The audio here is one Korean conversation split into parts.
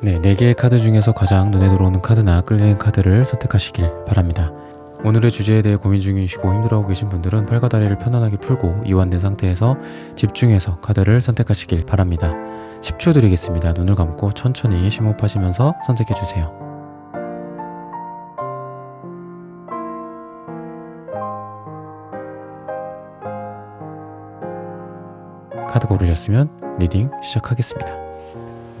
네, 4개의 카드 중에서 가장 눈에 들어오는 카드나 끌리는 카드를 선택하시길 바랍니다. 오늘의 주제에 대해 고민 중이시고 힘들어하고 계신 분들은 팔과 다리를 편안하게 풀고 이완된 상태에서 집중해서 카드를 선택하시길 바랍니다. 10초 드리겠습니다. 눈을 감고 천천히 심호흡하시면서 선택해주세요. 카드 고르셨으면 리딩 시작하겠습니다.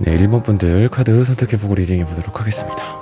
네, 1번 분들 카드 선택해보고 리딩해보도록 하겠습니다.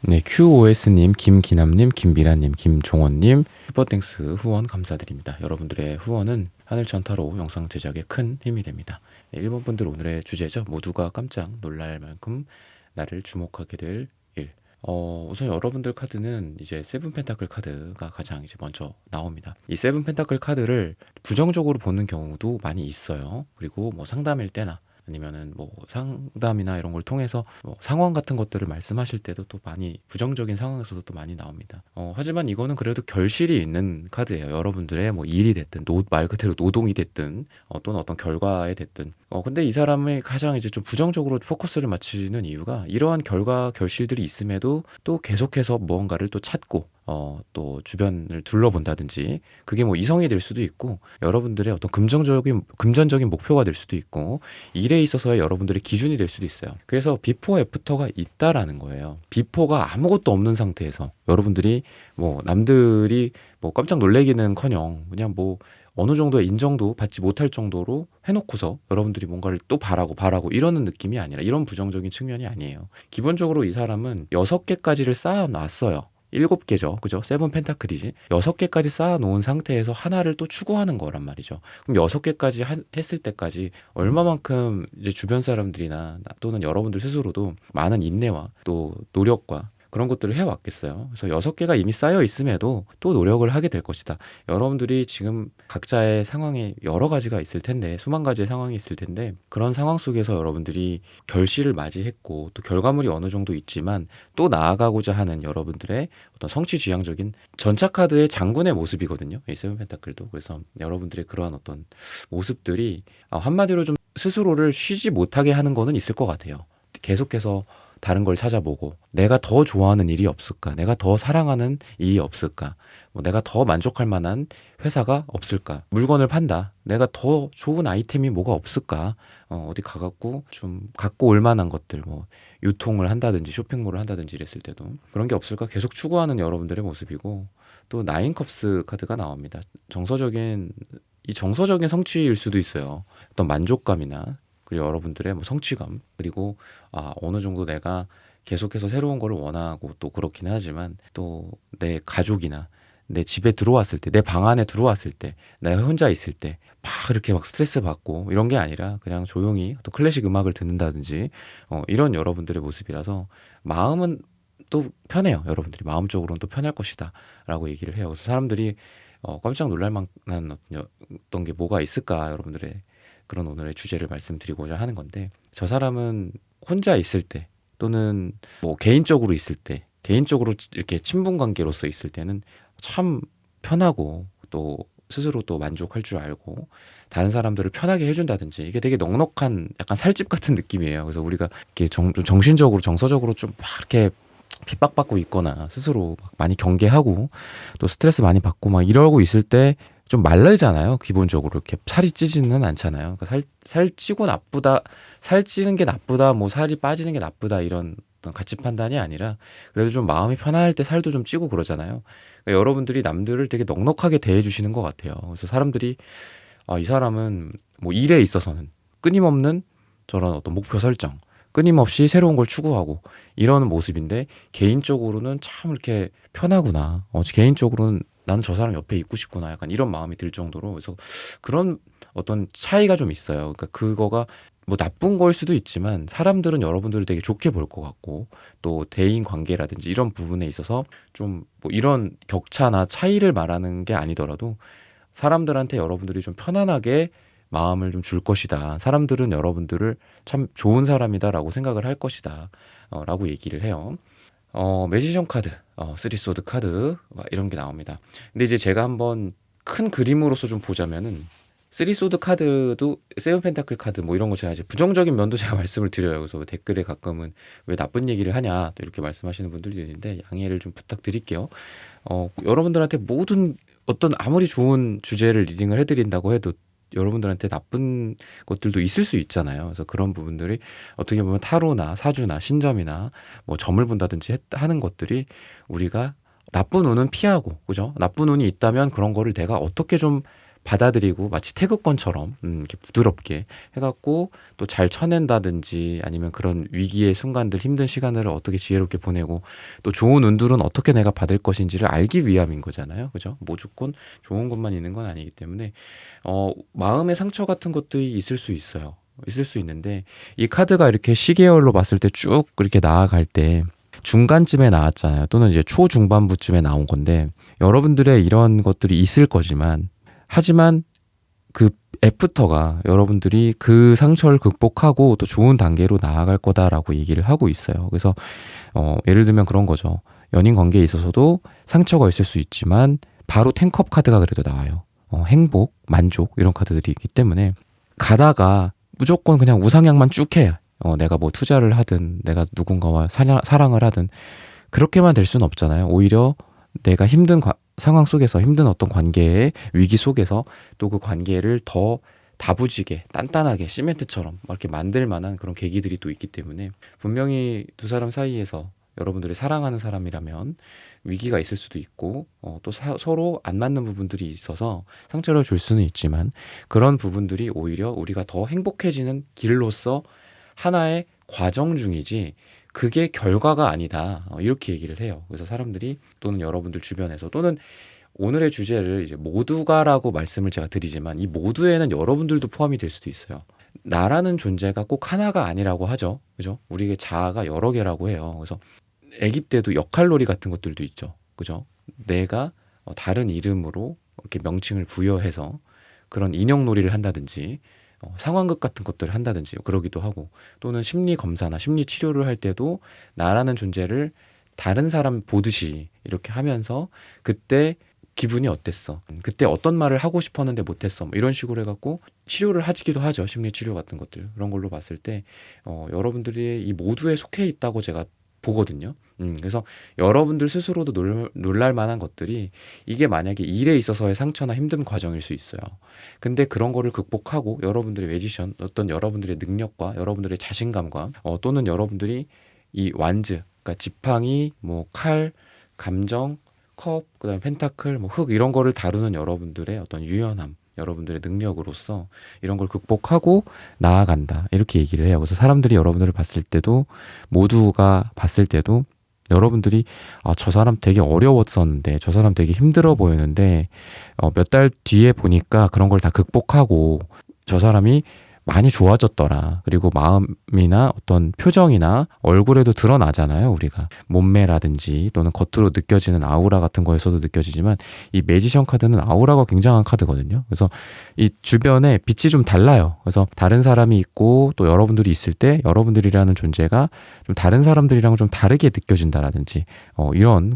네, QOS님, 김기남님, 김미라님, 김종원님, 슈퍼땡스 후원 감사드립니다. 여러분들의 후원은 하늘천타로 영상 제작에 큰 힘이 됩니다. 네, 1번 분들 오늘의 주제죠. 모두가 깜짝 놀랄 만큼 나를 주목하게 될 일. 우선 여러분들 카드는 이제 세븐 펜타클 카드가 가장 이제 먼저 나옵니다. 이 세븐 펜타클 카드를 부정적으로 보는 경우도 많이 있어요. 그리고 뭐 상담일 때나 아니면은 뭐 상담이나 이런 걸 통해서 뭐 상황 같은 것들을 말씀하실 때도 또 많이 부정적인 상황에서도 또 많이 나옵니다. 하지만 이거는 그래도 결실이 있는 카드예요. 여러분들의 뭐 일이 됐든 말 그대로 노동이 됐든 또는 어떤 결과에 됐든 근데 이 사람의 가장 이제 좀 부정적으로 포커스를 맞추는 이유가 이러한 결과 결실들이 있음에도 또 계속해서 무언가를 또 찾고 또 주변을 둘러본다든지 그게 뭐 이성이 될 수도 있고 여러분들의 어떤 금전적인 목표가 될 수도 있고 일에 있어서의 여러분들의 기준이 될 수도 있어요. 그래서 비포 애프터가 있다라는 거예요. 비포가 아무것도 없는 상태에서 여러분들이 뭐 남들이 뭐 깜짝 놀래기는커녕 그냥 뭐 어느 정도의 인정도 받지 못할 정도로 해놓고서 여러분들이 뭔가를 또 바라고 이러는 느낌이 아니라 이런 부정적인 측면이 아니에요. 기본적으로 이 사람은 6개까지를 쌓아놨어요. 7개죠. 그죠? 세븐 펜타클이지. 6개까지 쌓아놓은 상태에서 하나를 또 추구하는 거란 말이죠. 그럼 6개까지 했을 때까지 얼마만큼 이제 주변 사람들이나 또는 여러분들 스스로도 많은 인내와 또 노력과 그런 것들을 해왔겠어요. 그래서 6개가 이미 쌓여 있음에도 또 노력을 하게 될 것이다. 여러분들이 지금 각자의 상황이 여러 가지가 있을 텐데 수만 가지의 상황이 있을 텐데 그런 상황 속에서 여러분들이 결실을 맞이했고 또 결과물이 어느 정도 있지만 또 나아가고자 하는 여러분들의 어떤 성취지향적인 전차카드의 장군의 모습이거든요. 이 세븐 펜타클도. 그래서 여러분들의 그러한 어떤 모습들이 한마디로 좀 스스로를 쉬지 못하게 하는 거는 있을 것 같아요. 계속해서 다른 걸 찾아보고 내가 더 좋아하는 일이 없을까? 내가 더 사랑하는 일이 없을까? 뭐 내가 더 만족할 만한 회사가 없을까? 물건을 판다. 내가 더 좋은 아이템이 뭐가 없을까? 어디 가갖고 좀 갖고 올 만한 것들 뭐 유통을 한다든지 쇼핑몰을 한다든지 이랬을 때도 그런 게 없을까? 계속 추구하는 여러분들의 모습이고 또 나인컵스 카드가 나옵니다. 정서적인 성취일 수도 있어요. 어떤 만족감이나 그리고 여러분들의 뭐 성취감 그리고 어느 정도 내가 계속해서 새로운 거를 원하고 또 그렇긴 하지만 또 내 가족이나 내 집에 들어왔을 때 내 방 안에 들어왔을 때 내가 혼자 있을 때 막 이렇게 막 스트레스 받고 이런 게 아니라 그냥 조용히 또 클래식 음악을 듣는다든지 이런 여러분들의 모습이라서 마음은 또 편해요. 여러분들이 마음적으로는 또 편할 것이다 라고 얘기를 해요. 그래서 사람들이 깜짝 놀랄 만한 어떤 게 뭐가 있을까 여러분들의 그런 오늘의 주제를 말씀드리고자 하는 건데 저 사람은 혼자 있을 때 또는 뭐 개인적으로 있을 때 개인적으로 이렇게 친분 관계로서 있을 때는 참 편하고 또 스스로 또 만족할 줄 알고 다른 사람들을 편하게 해준다든지 이게 되게 넉넉한 약간 살집 같은 느낌이에요. 그래서 우리가 이렇게 정신적으로 정서적으로 좀 막 이렇게 핍박받고 있거나 스스로 막 많이 경계하고 또 스트레스 많이 받고 막 이러고 있을 때 좀 마르잖아요. 기본적으로 이렇게 살이 찌지는 않잖아요. 그러니까 살 찌고 나쁘다, 살 찌는 게 나쁘다, 뭐 살이 빠지는 게 나쁘다 이런 어떤 가치 판단이 아니라 그래도 좀 마음이 편할 때 살도 좀 찌고 그러잖아요. 그러니까 여러분들이 남들을 되게 넉넉하게 대해주시는 것 같아요. 그래서 사람들이 이 사람은 뭐 일에 있어서는 끊임없는 저런 어떤 목표 설정, 끊임없이 새로운 걸 추구하고 이러는 모습인데 개인적으로는 참 이렇게 편하구나. 개인적으로는 나는 저 사람 옆에 있고 싶구나. 약간 이런 마음이 들 정도로 그래서 그런 어떤 차이가 좀 있어요. 그러니까 그거가 뭐 나쁜 걸 수도 있지만 사람들은 여러분들을 되게 좋게 볼 것 같고 또 대인 관계라든지 이런 부분에 있어서 좀 뭐 이런 격차나 차이를 말하는 게 아니더라도 사람들한테 여러분들이 좀 편안하게 마음을 좀 줄 것이다. 사람들은 여러분들을 참 좋은 사람이다라고 생각을 할 것이다. 라고 얘기를 해요. 매지션 카드, 쓰리소드 카드 이런 게 나옵니다. 근데 이제 제가 한번 큰 그림으로서 좀 보자면은 쓰리소드 카드도 세븐 펜타클 카드 뭐 이런 거 제가 이제 부정적인 면도 제가 말씀을 드려요. 그래서 댓글에 가끔은 왜 나쁜 얘기를 하냐 또 이렇게 말씀하시는 분들도 있는데 양해를 좀 부탁드릴게요. 여러분들한테 모든 어떤 아무리 좋은 주제를 리딩을 해드린다고 해도 여러분들한테 나쁜 것들도 있을 수 있잖아요. 그래서 그런 부분들이 어떻게 보면 타로나 사주나 신점이나 뭐 점을 본다든지 하는 것들이 우리가 나쁜 운은 피하고, 그죠? 나쁜 운이 있다면 그런 거를 내가 어떻게 좀 받아들이고 마치 태극권처럼 이렇게 부드럽게 해갖고 또 잘 쳐낸다든지 아니면 그런 위기의 순간들 힘든 시간을 어떻게 지혜롭게 보내고 또 좋은 운들은 어떻게 내가 받을 것인지를 알기 위함인 거잖아요. 그죠? 무조건 좋은 것만 있는 건 아니기 때문에 마음의 상처 같은 것들이 있을 수 있어요. 있을 수 있는데 이 카드가 이렇게 시계열로 봤을 때 쭉 이렇게 나아갈 때 중간쯤에 나왔잖아요. 또는 이제 초중반부쯤에 나온 건데 여러분들의 이런 것들이 있을 거지만 하지만 그 애프터가 여러분들이 그 상처를 극복하고 또 좋은 단계로 나아갈 거다라고 얘기를 하고 있어요. 그래서 예를 들면 그런 거죠. 연인 관계에 있어서도 상처가 있을 수 있지만 바로 10컵 카드가 그래도 나와요. 행복, 만족 이런 카드들이 있기 때문에 가다가 무조건 그냥 우상향만 쭉 해. 내가 뭐 투자를 하든 내가 누군가와 사랑을 하든 그렇게만 될 수는 없잖아요. 오히려 내가 힘든 상황 속에서 힘든 어떤 관계의 위기 속에서 또 그 관계를 더 다부지게 단단하게 시멘트처럼 이렇게 만들 만한 그런 계기들이 또 있기 때문에 분명히 두 사람 사이에서 여러분들이 사랑하는 사람이라면 위기가 있을 수도 있고 또 서로 안 맞는 부분들이 있어서 상처를 줄 수는 있지만 그런 부분들이 오히려 우리가 더 행복해지는 길로서 하나의 과정 중이지 그게 결과가 아니다. 이렇게 얘기를 해요. 그래서 사람들이 또는 여러분들 주변에서 또는 오늘의 주제를 이제 모두가라고 말씀을 제가 드리지만 이 모두에는 여러분들도 포함이 될 수도 있어요. 나라는 존재가 꼭 하나가 아니라고 하죠. 그죠? 우리의 자아가 여러 개라고 해요. 그래서 아기 때도 역할놀이 같은 것들도 있죠. 그죠? 내가 다른 이름으로 이렇게 명칭을 부여해서 그런 인형놀이를 한다든지 상황극 같은 것들을 한다든지 그러기도 하고 또는 심리 검사나 심리 치료를 할 때도 나라는 존재를 다른 사람 보듯이 이렇게 하면서 그때 기분이 어땠어? 그때 어떤 말을 하고 싶었는데 못했어? 뭐 이런 식으로 해갖고 치료를 하기도 하죠. 심리 치료 같은 것들 그런 걸로 봤을 때 여러분들이 이 모두에 속해 있다고 제가 보거든요. 그래서 여러분들 스스로도 놀랄 만한 것들이 이게 만약에 일에 있어서의 상처나 힘든 과정일 수 있어요. 근데 그런 거를 극복하고 여러분들의 매지션, 어떤 여러분들의 능력과 여러분들의 자신감과 또는 여러분들이 이 완즈, 그러니까 지팡이, 뭐 칼, 감정, 컵, 그다음에 펜타클, 뭐 흙 이런 거를 다루는 여러분들의 어떤 유연함, 여러분들의 능력으로서 이런 걸 극복하고 나아간다 이렇게 얘기를 해요. 그래서 사람들이 여러분들을 봤을 때도 모두가 봤을 때도 여러분들이 저 사람 되게 어려웠었는데 저 사람 되게 힘들어 보이는데 몇 달 뒤에 보니까 그런 걸 다 극복하고 저 사람이 많이 좋아졌더라. 그리고 마음이나 어떤 표정이나 얼굴에도 드러나잖아요. 우리가 몸매라든지 또는 겉으로 느껴지는 아우라 같은 거에서도 느껴지지만 이 매지션 카드는 아우라가 굉장한 카드거든요. 그래서 이 주변에 빛이 좀 달라요. 그래서 다른 사람이 있고 또 여러분들이 있을 때 여러분들이라는 존재가 좀 다른 사람들이랑 좀 다르게 느껴진다라든지 이런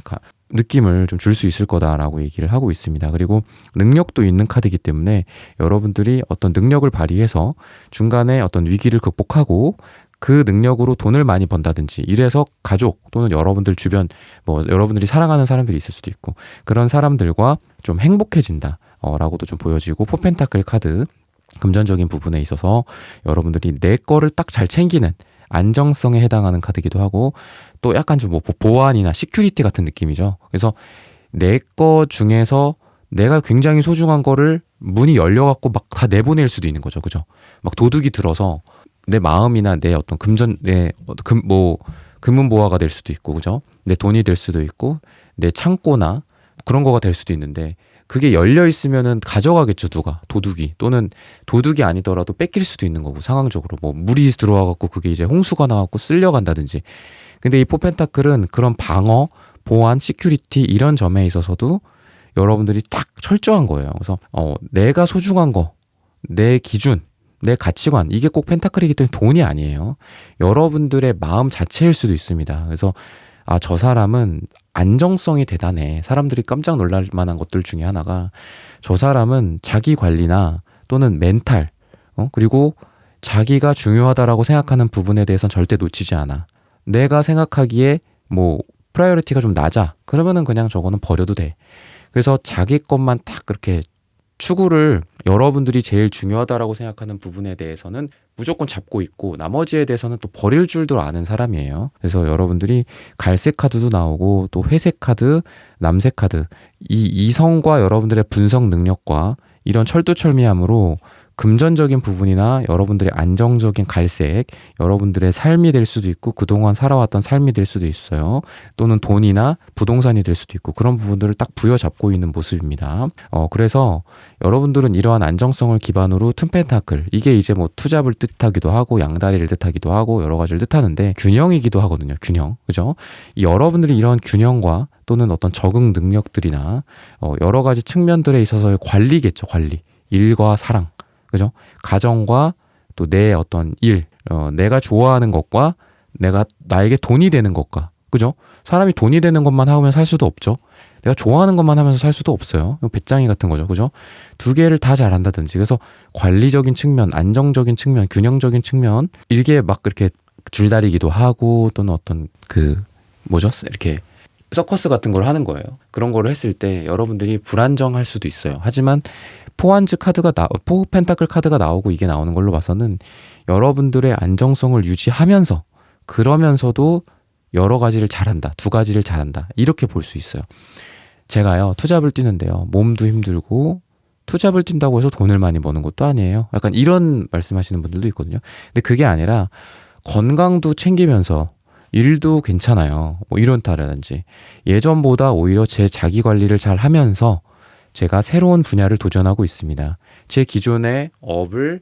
느낌을 좀 줄 수 있을 거다라고 얘기를 하고 있습니다. 그리고 능력도 있는 카드이기 때문에 여러분들이 어떤 능력을 발휘해서 중간에 어떤 위기를 극복하고 그 능력으로 돈을 많이 번다든지 이래서 가족 또는 여러분들 주변 뭐 여러분들이 사랑하는 사람들이 있을 수도 있고 그런 사람들과 좀 행복해진다 라고도 좀 보여지고 포펜타클 카드 금전적인 부분에 있어서 여러분들이 내 거를 딱 잘 챙기는 안정성에 해당하는 카드이기도 하고 또 약간 좀 뭐 보안이나 시큐리티 같은 느낌이죠. 그래서 내 거 중에서 내가 굉장히 소중한 거를 문이 열려갖고 막 다 내보낼 수도 있는 거죠. 그죠? 막 도둑이 들어서 내 마음이나 내 어떤 금은보화가 될 수도 있고, 그죠? 내 돈이 될 수도 있고, 내 창고나 그런 거가 될 수도 있는데 그게 열려 있으면은 가져가겠죠, 누가. 도둑이. 또는 도둑이 아니더라도 뺏길 수도 있는 거고, 상황적으로. 뭐 물이 들어와갖고 그게 이제 홍수가 나갖고 쓸려간다든지. 근데 이 포펜타클은 그런 방어, 보안, 시큐리티 이런 점에 있어서도 여러분들이 딱 철저한 거예요. 그래서 내가 소중한 거, 내 기준, 내 가치관, 이게 꼭 펜타클이기 때문에 돈이 아니에요. 여러분들의 마음 자체일 수도 있습니다. 그래서 저 사람은 안정성이 대단해. 사람들이 깜짝 놀랄 만한 것들 중에 하나가 저 사람은 자기 관리나 또는 멘탈, 그리고 자기가 중요하다라고 생각하는 부분에 대해서는 절대 놓치지 않아. 내가 생각하기에 프라이어리티가 좀 낮아. 그러면은 그냥 저거는 버려도 돼. 그래서 자기 것만 딱 그렇게 추구를, 여러분들이 제일 중요하다라고 생각하는 부분에 대해서는 무조건 잡고 있고 나머지에 대해서는 또 버릴 줄도 아는 사람이에요. 그래서 여러분들이 갈색 카드도 나오고 또 회색 카드, 남색 카드, 이 이성과 여러분들의 분석 능력과 이런 철두철미함으로 금전적인 부분이나 여러분들의 안정적인 갈색, 여러분들의 삶이 될 수도 있고 그동안 살아왔던 삶이 될 수도 있어요. 또는 돈이나 부동산이 될 수도 있고 그런 부분들을 딱 부여잡고 있는 모습입니다. 그래서 여러분들은 이러한 안정성을 기반으로 툰펜타클, 이게 이제 투잡을 뜻하기도 하고 양다리를 뜻하기도 하고 여러 가지를 뜻하는데 균형이기도 하거든요. 균형. 그죠? 여러분들이 이런 균형과 또는 어떤 적응 능력들이나 여러 가지 측면들에 있어서의 관리겠죠. 관리. 일과 사랑. 그죠? 가정과 또 내 어떤 일, 내가 좋아하는 것과 나에게 돈이 되는 것과, 그죠? 사람이 돈이 되는 것만 하면 살 수도 없죠. 내가 좋아하는 것만 하면서 살 수도 없어요. 배짱이 같은 거죠. 그죠? 두 개를 다 잘한다든지. 그래서 관리적인 측면, 안정적인 측면, 균형적인 측면, 이게 막 그렇게 줄다리기도 하고 또는 어떤 이렇게 서커스 같은 걸 하는 거예요. 그런 거를 했을 때 여러분들이 불안정할 수도 있어요. 하지만 포 펜타클 카드가 나오고 이게 나오는 걸로 봐서는 여러분들의 안정성을 유지하면서 그러면서도 여러 가지를 잘한다. 두 가지를 잘한다. 이렇게 볼 수 있어요. 제가요, 투잡을 뛰는데요. 몸도 힘들고 투잡을 뛴다고 해서 돈을 많이 버는 것도 아니에요. 약간 이런 말씀하시는 분들도 있거든요. 근데 그게 아니라 건강도 챙기면서 일도 괜찮아요. 이런다라든지 예전보다 오히려 제 자기 관리를 잘 하면서 제가 새로운 분야를 도전하고 있습니다. 제 기존의 업을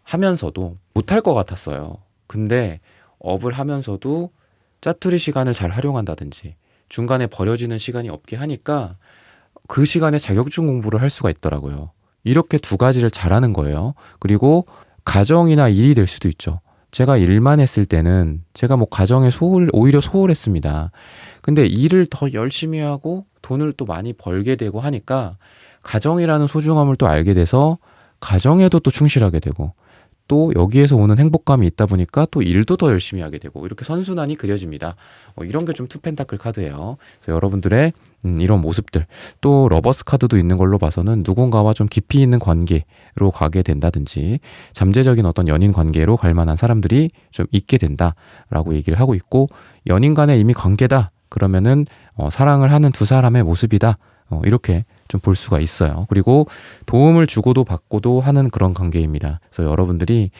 하면서도 못할 것 같았어요. 근데 업을 하면서도 짜투리 시간을 잘 활용한다든지 중간에 버려지는 시간이 없게 하니까 그 시간에 자격증 공부를 할 수가 있더라고요. 이렇게 두 가지를 잘하는 거예요. 그리고 가정이나 일이 될 수도 있죠. 제가 일만 했을 때는 제가 가정에 오히려 소홀했습니다. 근데 일을 더 열심히 하고 돈을 또 많이 벌게 되고 하니까 가정이라는 소중함을 또 알게 돼서 가정에도 또 충실하게 되고 또 여기에서 오는 행복감이 있다 보니까 또 일도 더 열심히 하게 되고 이렇게 선순환이 그려집니다. 이런 게 좀 투펜타클 카드예요. 그래서 여러분들의 이런 모습들, 또 러버스 카드도 있는 걸로 봐서는 누군가와 좀 깊이 있는 관계로 가게 된다든지 잠재적인 어떤 연인 관계로 갈 만한 사람들이 좀 있게 된다라고 얘기를 하고 있고, 연인 간에 이미 관계다 그러면은 사랑을 하는 두 사람의 모습이다, 이렇게 좀 볼 수가 있어요. 그리고 도움을 주고도 받고도 하는 그런 관계입니다. 그래서 여러분들이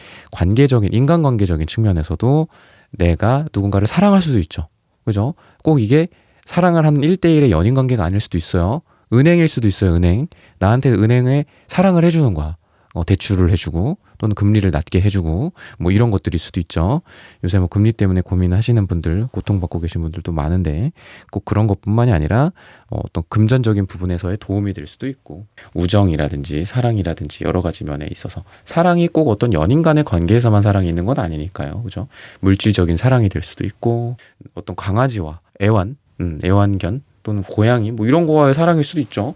인간관계적인 측면에서도 내가 누군가를 사랑할 수도 있죠. 그죠? 꼭 이게 사랑을 하는 1대1의 연인 관계가 아닐 수도 있어요. 은행일 수도 있어요. 은행. 나한테 은행에 사랑을 해주는 거야. 대출을 해주고 또는 금리를 낮게 해주고 이런 것들일 수도 있죠. 요새 금리 때문에 고민하시는 분들, 고통받고 계신 분들도 많은데 꼭 그런 것뿐만이 아니라 어떤 금전적인 부분에서의 도움이 될 수도 있고, 우정이라든지 사랑이라든지 여러 가지 면에 있어서 사랑이 꼭 어떤 연인 간의 관계에서만 사랑이 있는 건 아니니까요. 그죠? 물질적인 사랑이 될 수도 있고 어떤 강아지와 애완견 또는 고양이 이런 거와의 사랑일 수도 있죠.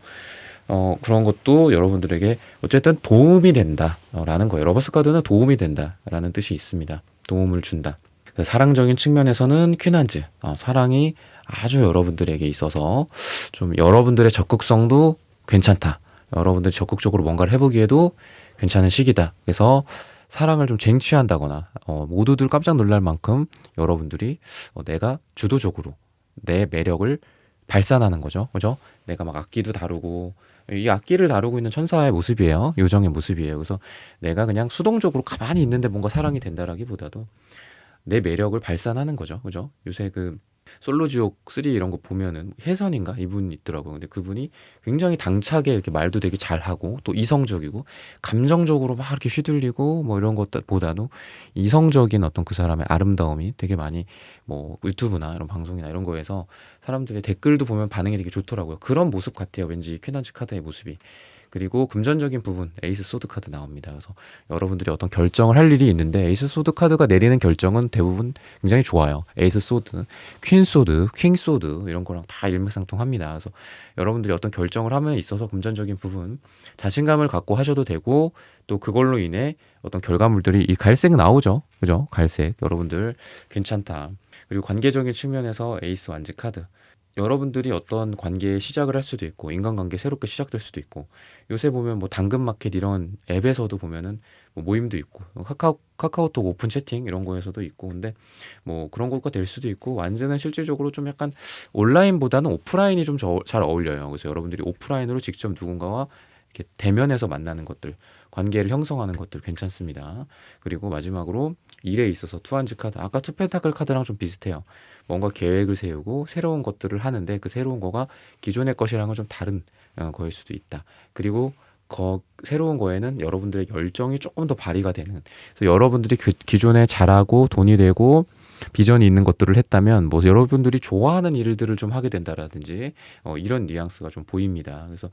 그런 것도 여러분들에게 어쨌든 도움이 된다라는 거예요. 러버스 카드는 도움이 된다라는 뜻이 있습니다. 도움을 준다. 사랑적인 측면에서는 퀸한즈, 사랑이 아주 여러분들에게 있어서 좀 여러분들의 적극성도 괜찮다. 여러분들이 적극적으로 뭔가를 해보기에도 괜찮은 시기다. 그래서 사랑을 좀 쟁취한다거나 모두들 깜짝 놀랄 만큼 여러분들이 내가 주도적으로 내 매력을 발산하는 거죠. 그죠? 내가 악기도 다루고, 이 악기를 다루고 있는 천사의 모습이에요. 요정의 모습이에요. 그래서 내가 그냥 수동적으로 가만히 있는데 뭔가 사랑이 된다라기보다도 내 매력을 발산하는 거죠. 그죠? 요새 솔로지옥 3 이런 거 보면은 혜선인가? 이분 있더라고요. 근데 그분이 굉장히 당차게 이렇게 말도 되게 잘하고 또 이성적이고 감정적으로 막 이렇게 휘둘리고 이런 것보다도 이성적인 어떤 그 사람의 아름다움이 되게 많이 유튜브나 이런 방송이나 이런 거에서 사람들의 댓글도 보면 반응이 되게 좋더라고요. 그런 모습 같아요. 왠지 퀸한즈 카드의 모습이. 그리고 금전적인 부분 에이스 소드 카드 나옵니다. 그래서 여러분들이 어떤 결정을 할 일이 있는데 에이스 소드 카드가 내리는 결정은 대부분 굉장히 좋아요. 에이스 소드, 퀸 소드, 킹 소드 이런 거랑 다 일맥상통합니다. 그래서 여러분들이 어떤 결정을 함에 있어서 금전적인 부분 자신감을 갖고 하셔도 되고 또 그걸로 인해 어떤 결과물들이 이 갈색 나오죠. 그죠? 갈색 여러분들 괜찮다. 그리고 관계적인 측면에서 에이스 완즈 카드. 여러분들이 어떤 관계에 시작을 할 수도 있고 인간관계 새롭게 시작될 수도 있고 요새 보면 뭐 당근마켓 이런 앱에서도 보면은 뭐 모임도 있고 카카오톡 오픈 채팅 이런 거에서도 있고 근데 뭐 그런 것과 될 수도 있고 완전은 실질적으로 좀 약간 온라인보다는 오프라인이 좀 잘 어울려요. 그래서 여러분들이 오프라인으로 직접 누군가와 이렇게 대면에서 만나는 것들 관계를 형성하는 것들 괜찮습니다. 그리고 마지막으로 일에 있어서 투한즈 카드 아까 투펜타클 카드랑 좀 비슷해요. 뭔가 계획을 세우고 새로운 것들을 하는데 그 새로운 거가 기존의 것이랑은 좀 다른 거일 수도 있다. 그리고 새로운 거에는 여러분들의 열정이 조금 더 발휘가 되는 그래서 여러분들이 기존에 잘하고 돈이 되고 비전이 있는 것들을 했다면 뭐 여러분들이 좋아하는 일들을 좀 하게 된다라든지 이런 뉘앙스가 좀 보입니다. 그래서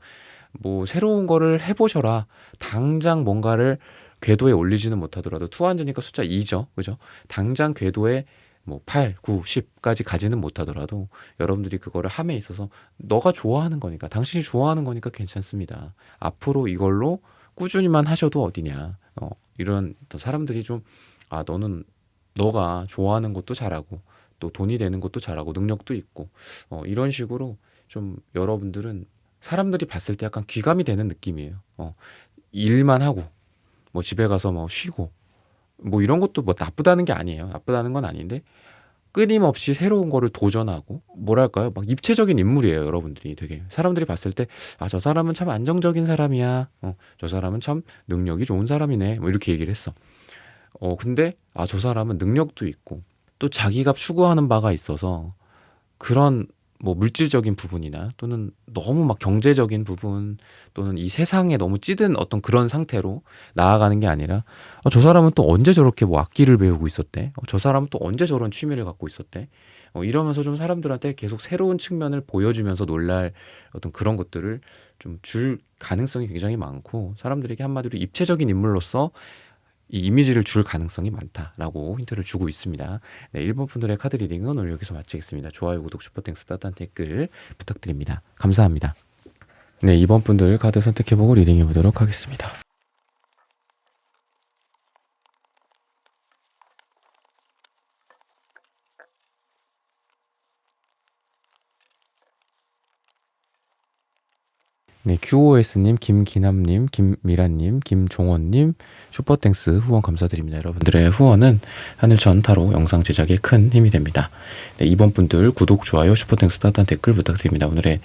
뭐 새로운 거를 해보셔라. 당장 뭔가를 궤도에 올리지는 못하더라도 투한즈니까 숫자 2죠. 그죠? 당장 궤도에 뭐 8, 9, 10까지 가지는 못하더라도 여러분들이 그거를 함에 있어서 너가 좋아하는 거니까 당신이 좋아하는 거니까 괜찮습니다. 앞으로 이걸로 꾸준히만 하셔도 어디냐. 이런 사람들이 좀 너는 너가 좋아하는 것도 잘하고 또 돈이 되는 것도 잘하고 능력도 있고 이런 식으로 좀 여러분들은 사람들이 봤을 때 약간 귀감이 되는 느낌이에요. 일만 하고 뭐 집에 가서 뭐 쉬고 뭐 이런 것도 뭐 나쁘다는 게 아니에요. 나쁘다는 건 아닌데 끊임없이 새로운 거를 도전하고 뭐랄까요? 막 입체적인 인물이에요. 여러분들이 되게 사람들이 봤을 때 저 사람은 참 안정적인 사람이야. 저 사람은 참 능력이 좋은 사람이네. 뭐 이렇게 얘기를 했어. 근데 저 사람은 능력도 있고 또 자기가 추구하는 바가 있어서 그런 뭐 물질적인 부분이나 또는 너무 막 경제적인 부분 또는 이 세상에 너무 찌든 어떤 그런 상태로 나아가는 게 아니라 저 사람은 또 언제 저렇게 뭐 악기를 배우고 있었대? 저 사람은 또 언제 저런 취미를 갖고 있었대? 이러면서 좀 사람들한테 계속 새로운 측면을 보여주면서 놀랄 어떤 그런 것들을 좀 줄 가능성이 굉장히 많고 사람들에게 한마디로 입체적인 인물로서 이 이미지를 줄 가능성이 많다라고 힌트를 주고 있습니다. 네, 1번 분들의 카드 리딩은 오늘 여기서 마치겠습니다. 좋아요, 구독, 슈퍼땡스, 따뜻한 댓글 부탁드립니다. 감사합니다. 네, 2번 분들 카드 선택해보고 리딩해보도록 하겠습니다. 네, QOS님, 김기남님, 김미란님, 김종원님, 슈퍼땡스 후원 감사드립니다. 여러분들의 후원은 하늘천 타로 영상 제작에 큰 힘이 됩니다. 네, 이번 분들 구독, 좋아요, 슈퍼땡스 따뜻한 댓글 부탁드립니다. 오늘의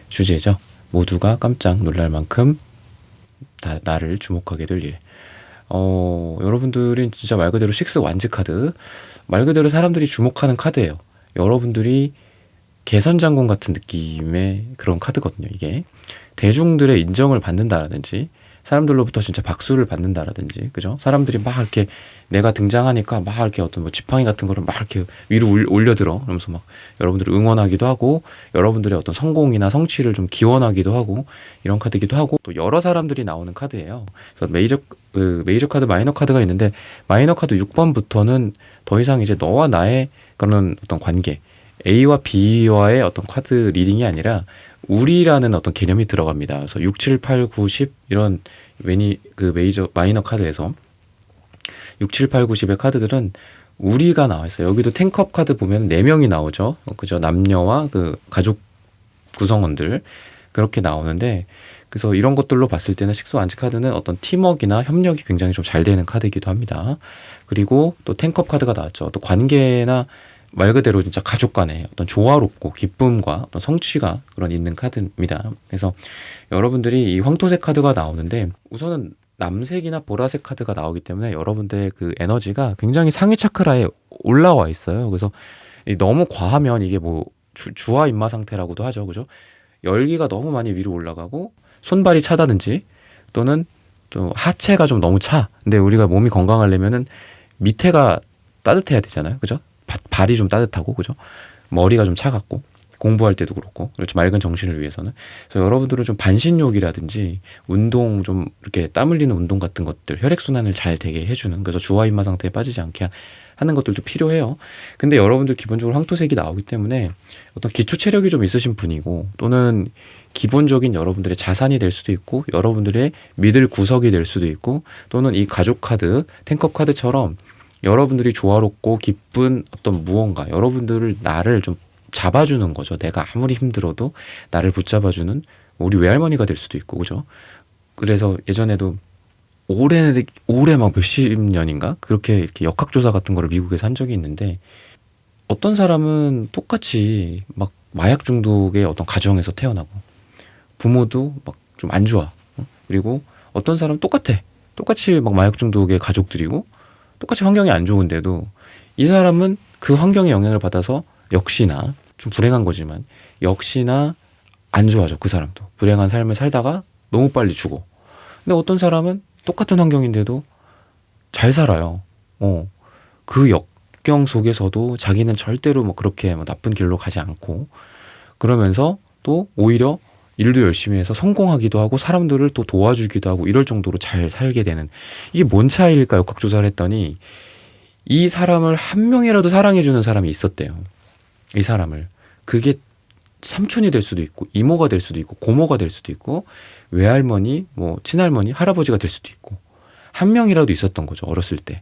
주제죠. 모두가 깜짝 놀랄 만큼 나를 주목하게 될 일. 여러분들은 진짜 말 그대로 식스 완즈 카드, 말 그대로 사람들이 주목하는 카드예요. 여러분들이 개선장군 같은 느낌의 그런 카드거든요. 이게 대중들의 인정을 받는다라든지 사람들로부터 진짜 박수를 받는다라든지 그죠? 사람들이 막 이렇게 내가 등장하니까 막 이렇게 어떤 뭐 지팡이 같은 거를 막 이렇게 위로 올려들어 그러면서 막 여러분들을 응원하기도 하고 여러분들의 어떤 성공이나 성취를 좀 기원하기도 하고 이런 카드이기도 하고 또 여러 사람들이 나오는 카드예요. 그래서 메이저 카드, 마이너 카드가 있는데 마이너 카드 6번부터는 더 이상 이제 너와 나의 그런 어떤 관계 A와 B와의 어떤 카드 리딩이 아니라 우리라는 어떤 개념이 들어갑니다. 그래서 6, 7, 8, 9, 10 이런 마이너 카드에서 6, 7, 8, 9, 10의 카드들은 우리가 나와 있어요. 여기도 텐컵 카드 보면 4명이 나오죠. 그죠? 남녀와 그 가족 구성원들 그렇게 나오는데 그래서 이런 것들로 봤을 때는 식스 완즈 카드는 어떤 팀워크나 협력이 굉장히 좀 잘 되는 카드이기도 합니다. 그리고 또 텐컵 카드가 나왔죠. 또 관계나 말 그대로 진짜 가족 간의 어떤 조화롭고 기쁨과 어떤 성취가 그런 있는 카드입니다. 그래서 여러분들이 이 황토색 카드가 나오는데 우선은 남색이나 보라색 카드가 나오기 때문에 여러분들의 그 에너지가 굉장히 상위 차크라에 올라와 있어요. 그래서 너무 과하면 이게 뭐 주화 인마 상태라고도 하죠. 그죠? 열기가 너무 많이 위로 올라가고 손발이 차다든지 또는 또 하체가 좀 너무 차. 근데 우리가 몸이 건강하려면은 밑에가 따뜻해야 되잖아요. 그죠? 발이 좀 따뜻하고 그죠? 머리가 좀 차갑고 공부할 때도 그렇고, 그렇죠. 맑은 정신을 위해서는. 그래서 여러분들은 좀 반신욕이라든지 운동, 좀 이렇게 땀 흘리는 운동 같은 것들, 혈액순환을 잘 되게 해주는, 그래서 주화인마 상태에 빠지지 않게 하는 것들도 필요해요. 근데 여러분들 기본적으로 황토색이 나오기 때문에 어떤 기초 체력이 좀 있으신 분이고, 또는 기본적인 여러분들의 자산이 될 수도 있고, 여러분들의 믿을 구석이 될 수도 있고, 또는 이 가족 카드, 탱커 카드처럼 여러분들이 조화롭고 기쁜 어떤 무언가, 여러분들을, 나를 좀 잡아주는 거죠. 내가 아무리 힘들어도 나를 붙잡아주는 우리 외할머니가 될 수도 있고, 그죠? 그래서 예전에도 오래 막 몇십 년인가 그렇게 이렇게 역학조사 같은 거를 미국에서 한 적이 있는데, 어떤 사람은 똑같이 막 마약 중독의 어떤 가정에서 태어나고 부모도 막 좀 안 좋아. 그리고 어떤 사람은 똑같이 막 마약 중독의 가족들이고 똑같이 환경이 안 좋은데도 이 사람은 그 환경의 영향을 받아서 역시나, 좀 불행한 거지만 역시나 안 좋아져. 그 사람도 불행한 삶을 살다가 너무 빨리 죽어. 근데 어떤 사람은 똑같은 환경인데도 잘 살아요. 그 역경 속에서도 자기는 절대로 뭐 그렇게 뭐 나쁜 길로 가지 않고, 그러면서 또 오히려 일도 열심히 해서 성공하기도 하고 사람들을 또 도와주기도 하고 이럴 정도로 잘 살게 되는, 이게 뭔 차이일까요? 역학조사를 했더니 이 사람을 한 명이라도 사랑해주는 사람이 있었대요. 이 사람을. 그게 삼촌이 될 수도 있고, 이모가 될 수도 있고, 고모가 될 수도 있고, 외할머니, 뭐 친할머니, 할아버지가 될 수도 있고, 한 명이라도 있었던 거죠. 어렸을 때.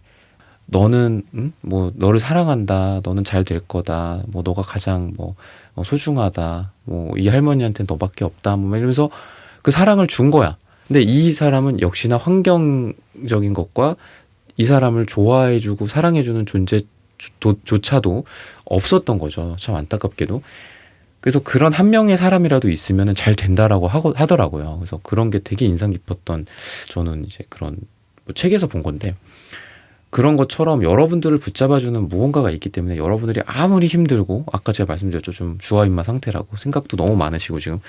너는 뭐 너를 사랑한다, 너는 잘 될 거다, 뭐 너가 가장 뭐 소중하다, 뭐 이 할머니한테는 너밖에 없다, 뭐 이러면서 그 사랑을 준 거야. 근데 이 사람은 역시나 환경적인 것과 이 사람을 좋아해주고 사랑해주는 존재조차도 없었던 거죠. 참 안타깝게도. 그래서 그런 한 명의 사람이라도 있으면 잘 된다라고 하더라고요. 그래서 그런 게 되게 인상 깊었던, 저는 이제 그런 뭐 책에서 본 건데, 그런 것처럼 여러분들을 붙잡아주는 무언가가 있기 때문에 여러분들이 아무리 힘들고, 아까 제가 말씀드렸죠. 좀 주화인마 상태라고, 생각도 너무 많으시고 지금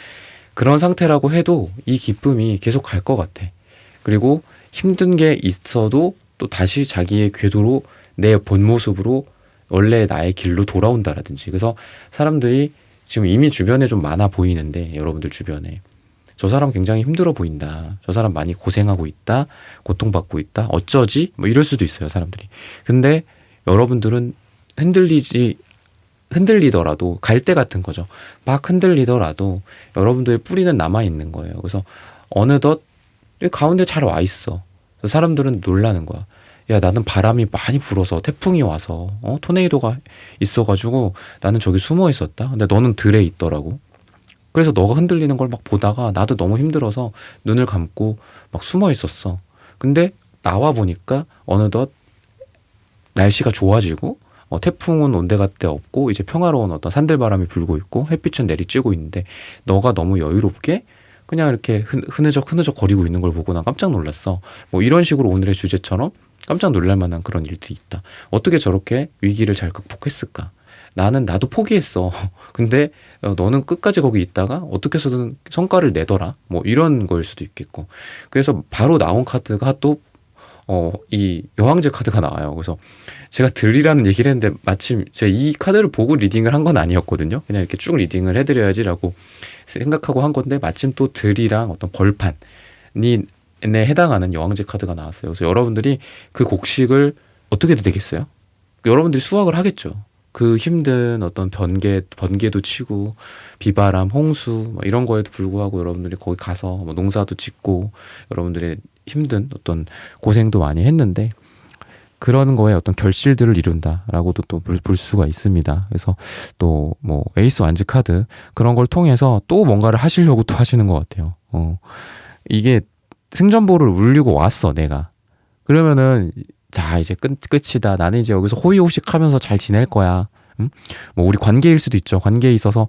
그런 상태라고 해도 이 기쁨이 계속 갈 것 같아. 그리고 힘든 게 있어도 또 다시 자기의 궤도로, 내 본 모습으로 원래 나의 길로 돌아온다라든지. 그래서 사람들이 지금 이미 주변에 좀 많아 보이는데, 여러분들 주변에 저 사람 굉장히 힘들어 보인다, 저 사람 많이 고생하고 있다, 고통받고 있다, 어쩌지? 뭐 이럴 수도 있어요, 사람들이. 근데 여러분들은 흔들리더라도, 갈대 같은 거죠. 막 흔들리더라도 여러분들의 뿌리는 남아있는 거예요. 그래서 어느덧 가운데 잘 와 있어. 사람들은 놀라는 거야. 야, 나는 바람이 많이 불어서, 태풍이 와서 토네이도가 있어가지고 나는 저기 숨어 있었다. 근데 너는 들에 있더라고. 그래서 너가 흔들리는 걸 막 보다가 나도 너무 힘들어서 눈을 감고 막 숨어 있었어. 근데 나와 보니까 어느덧 날씨가 좋아지고, 태풍은 온데간데 없고 이제 평화로운 어떤 산들바람이 불고 있고 햇빛은 내리쬐고 있는데, 너가 너무 여유롭게 그냥 이렇게 흐느적 거리고 있는 걸 보고 난 깜짝 놀랐어. 뭐 이런 식으로 오늘의 주제처럼 깜짝 놀랄 만한 그런 일들이 있다. 어떻게 저렇게 위기를 잘 극복했을까? 나도 포기했어. 근데 너는 끝까지 거기 있다가 어떻게 해서든 성과를 내더라. 뭐 이런 거일 수도 있겠고. 그래서 바로 나온 카드가 또 이 여왕제 카드가 나와요. 그래서 제가 들이라는 얘기를 했는데, 마침 제가 이 카드를 보고 리딩을 한 건 아니었거든요. 그냥 이렇게 쭉 리딩을 해드려야지라고 생각하고 한 건데, 마침 또 들이랑 어떤 벌판에 해당하는 여왕제 카드가 나왔어요. 그래서 여러분들이 그 곡식을 어떻게 해도 되겠어요? 여러분들이 수확을 하겠죠. 그 힘든 어떤 번개도 치고 비바람, 홍수 뭐 이런 거에도 불구하고 여러분들이 거기 가서 뭐 농사도 짓고 여러분들의 힘든 어떤 고생도 많이 했는데, 그런 거에 어떤 결실들을 이룬다라고도 또 볼 수가 있습니다. 그래서 또 뭐 에이스 완즈 카드, 그런 걸 통해서 또 뭔가를 하시려고 또 하시는 것 같아요. 이게 승전보를 울리고 왔어, 내가. 그러면은 자, 이제 끝이다. 나는 이제 여기서 호의호식 하면서 잘 지낼 거야. 뭐 우리 관계일 수도 있죠. 관계에 있어서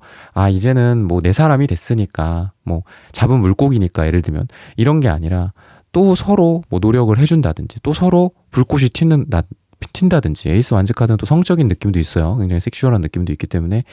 이제는 뭐 내 사람이 됐으니까, 뭐 잡은 물고기니까, 예를 들면 이런 게 아니라 또 서로 뭐 노력을 해준다든지, 또 서로 불꽃이 튄다든지. 에이스 완즈 카드는 또 성적인 느낌도 있어요. 굉장히 섹슈얼한 느낌도 있기 때문에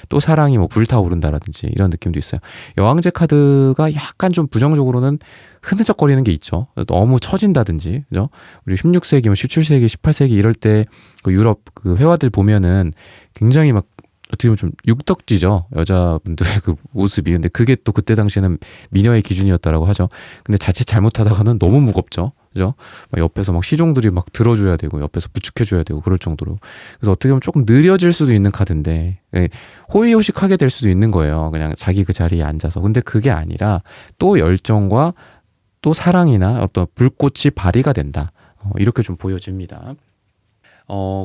또 사랑이 뭐 불타오른다라든지 이런 느낌도 있어요. 여왕제 카드가 약간 좀 부정적으로는 흐느적거리는 게 있죠. 너무 처진다든지, 그죠? 우리 16세기, 뭐 17세기, 18세기 이럴 때 그 유럽 그 회화들 보면은 굉장히 막 어떻게 보면 좀 육덕지죠. 여자분들의 그 모습이. 근데 그게 또 그때 당시에는 미녀의 기준이었다라고 하죠. 근데 자칫 잘못하다가는 너무 무겁죠. 그죠? 막 옆에서 막 시종들이 막 들어줘야 되고 옆에서 부축해줘야 되고 그럴 정도로. 그래서 어떻게 보면 조금 느려질 수도 있는 카드인데 호의호식하게 될 수도 있는 거예요. 그냥 자기 그 자리에 앉아서. 근데 그게 아니라 또 열정과 또 사랑이나 어떤 불꽃이 발휘가 된다. 이렇게 좀 보여집니다.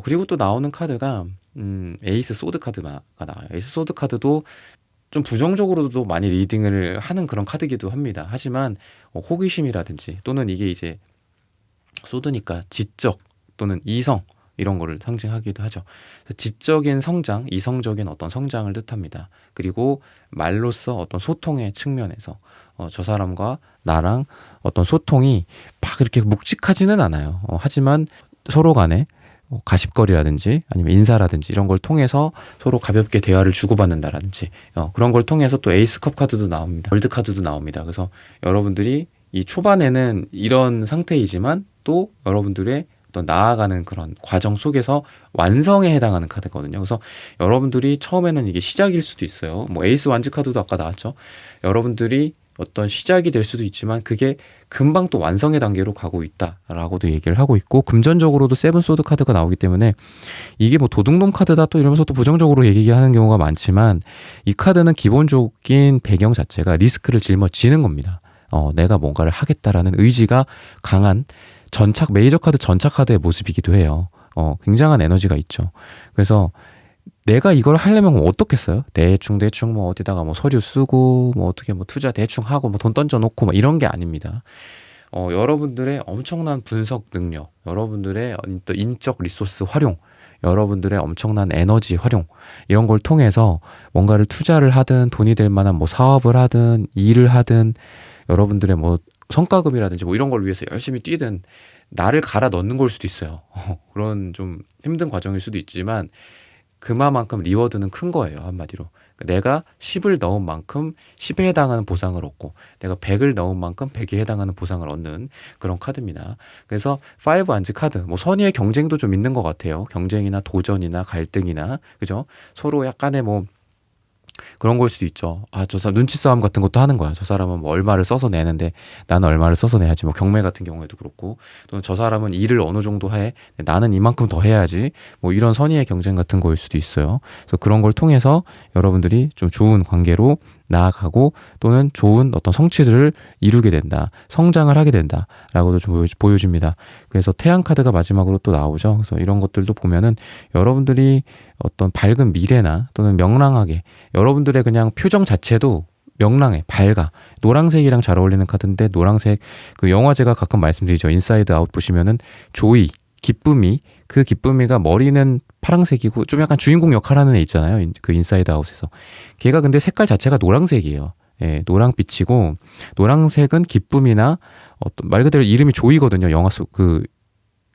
그리고 또 나오는 카드가 에이스 소드 카드가 나와요. 에이스 소드 카드도 좀 부정적으로도 많이 리딩을 하는 그런 카드기도 합니다. 하지만 호기심이라든지 또는 이게 이제 소드니까 지적 또는 이성 이런 거를 상징하기도 하죠. 지적인 성장, 이성적인 어떤 성장을 뜻합니다. 그리고 말로써 어떤 소통의 측면에서 저 사람과 나랑 어떤 소통이 막 이렇게 묵직하지는 않아요. 하지만 서로 간에 가십거리라든지 아니면 인사라든지 이런 걸 통해서 서로 가볍게 대화를 주고받는다라든지 그런 걸 통해서 또 에이스컵 카드도 나옵니다. 월드 카드도 나옵니다. 그래서 여러분들이 이 초반에는 이런 상태이지만 또 여러분들의 어떤 나아가는 그런 과정 속에서 완성에 해당하는 카드거든요. 그래서 여러분들이 처음에는 이게 시작일 수도 있어요. 뭐 에이스 완즈 카드도 아까 나왔죠. 여러분들이 어떤 시작이 될 수도 있지만 그게 금방 또 완성의 단계로 가고 있다라고도 얘기를 하고 있고, 금전적으로도 세븐 소드 카드가 나오기 때문에 이게 뭐 도둑놈 카드다 또 이러면서 또 부정적으로 얘기하는 경우가 많지만, 이 카드는 기본적인 배경 자체가 리스크를 짊어지는 겁니다. 내가 뭔가를 하겠다라는 의지가 강한 전착, 메이저 카드 전착 카드의 모습이기도 해요. 굉장한 에너지가 있죠. 그래서 내가 이걸 하려면 어떻겠어요? 대충 뭐 어디다가 뭐 서류 쓰고 뭐 어떻게 뭐 투자 대충 하고 뭐 돈 던져 놓고 뭐 이런 게 아닙니다. 여러분들의 엄청난 분석 능력, 여러분들의 또 인적 리소스 활용, 여러분들의 엄청난 에너지 활용, 이런 걸 통해서 뭔가를 투자를 하든 돈이 될 만한 뭐 사업을 하든 일을 하든 여러분들의 뭐 성과급이라든지 뭐 이런 걸 위해서 열심히 뛰든 나를 갈아 넣는 걸 수도 있어요. 그런 좀 힘든 과정일 수도 있지만 그만큼 리워드는 큰 거예요. 한마디로 내가 10을 넣은 만큼 10에 해당하는 보상을 얻고, 내가 100을 넣은 만큼 100에 해당하는 보상을 얻는 그런 카드입니다. 그래서 5 안즈 카드, 뭐 선의의 경쟁도 좀 있는 것 같아요. 경쟁이나 도전이나 갈등이나, 그죠? 서로 약간의 뭐 그런 걸 수도 있죠. 저 사람 눈치 싸움 같은 것도 하는 거야. 저 사람은 뭐 얼마를 써서 내는데 나는 얼마를 써서 내야지. 뭐 경매 같은 경우에도 그렇고, 또는 저 사람은 일을 어느 정도 해, 나는 이만큼 더 해야지. 뭐 이런 선의의 경쟁 같은 거일 수도 있어요. 그래서 그런 걸 통해서 여러분들이 좀 좋은 관계로 나아가고 또는 좋은 어떤 성취들을 이루게 된다, 성장을 하게 된다라고도 좀 보여집니다. 그래서 태양 카드가 마지막으로 또 나오죠. 그래서 이런 것들도 보면은 여러분들이 어떤 밝은 미래나 또는 명랑하게, 여러분들의 그냥 표정 자체도 명랑해, 밝아. 노란색이랑 잘 어울리는 카드인데, 노란색 그 영화 제가 가끔 말씀드리죠. 인사이드 아웃 보시면은 조이, 기쁨이, 그 기쁨이가 머리는 파란색이고 좀 약간 주인공 역할하는 애 있잖아요. 그 인사이드 아웃에서. 걔가 근데 색깔 자체가 노란색이에요. 예, 노랑빛이고, 노란색은 기쁨이나 어떤 말 그대로 이름이 조이거든요. 영화 속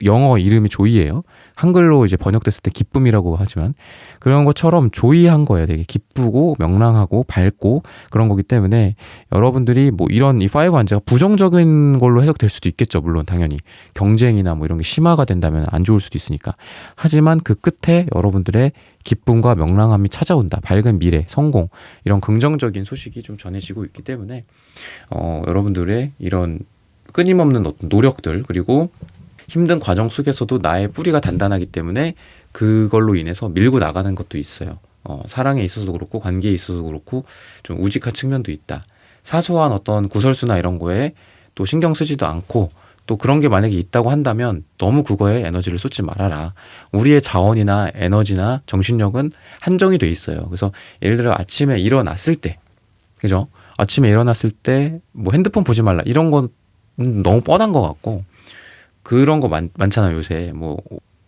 영어 이름이 조이예요. 한글로 이제 번역됐을 때 기쁨이라고 하지만 그런 것처럼 조이한 거예요. 되게 기쁘고 명랑하고 밝고 그런 거기 때문에 여러분들이 뭐 이런 이 파이브 안제가 부정적인 걸로 해석될 수도 있겠죠. 물론 당연히 경쟁이나 뭐 이런 게 심화가 된다면 안 좋을 수도 있으니까. 하지만 그 끝에 여러분들의 기쁨과 명랑함이 찾아온다. 밝은 미래, 성공, 이런 긍정적인 소식이 좀 전해지고 있기 때문에 여러분들의 이런 끊임없는 어떤 노력들, 그리고 힘든 과정 속에서도 나의 뿌리가 단단하기 때문에 그걸로 인해서 밀고 나가는 것도 있어요. 사랑에 있어서도 그렇고 관계에 있어서도 그렇고 좀 우직한 측면도 있다. 사소한 어떤 구설수나 이런 거에 또 신경 쓰지도 않고, 또 그런 게 만약에 있다고 한다면 너무 그거에 에너지를 쏟지 말아라. 우리의 자원이나 에너지나 정신력은 한정이 돼 있어요. 그래서 예를 들어 아침에 일어났을 때, 그죠? 아침에 일어났을 때 뭐 핸드폰 보지 말라, 이런 건 너무 뻔한 것 같고, 그런 거 많잖아요. 요새 뭐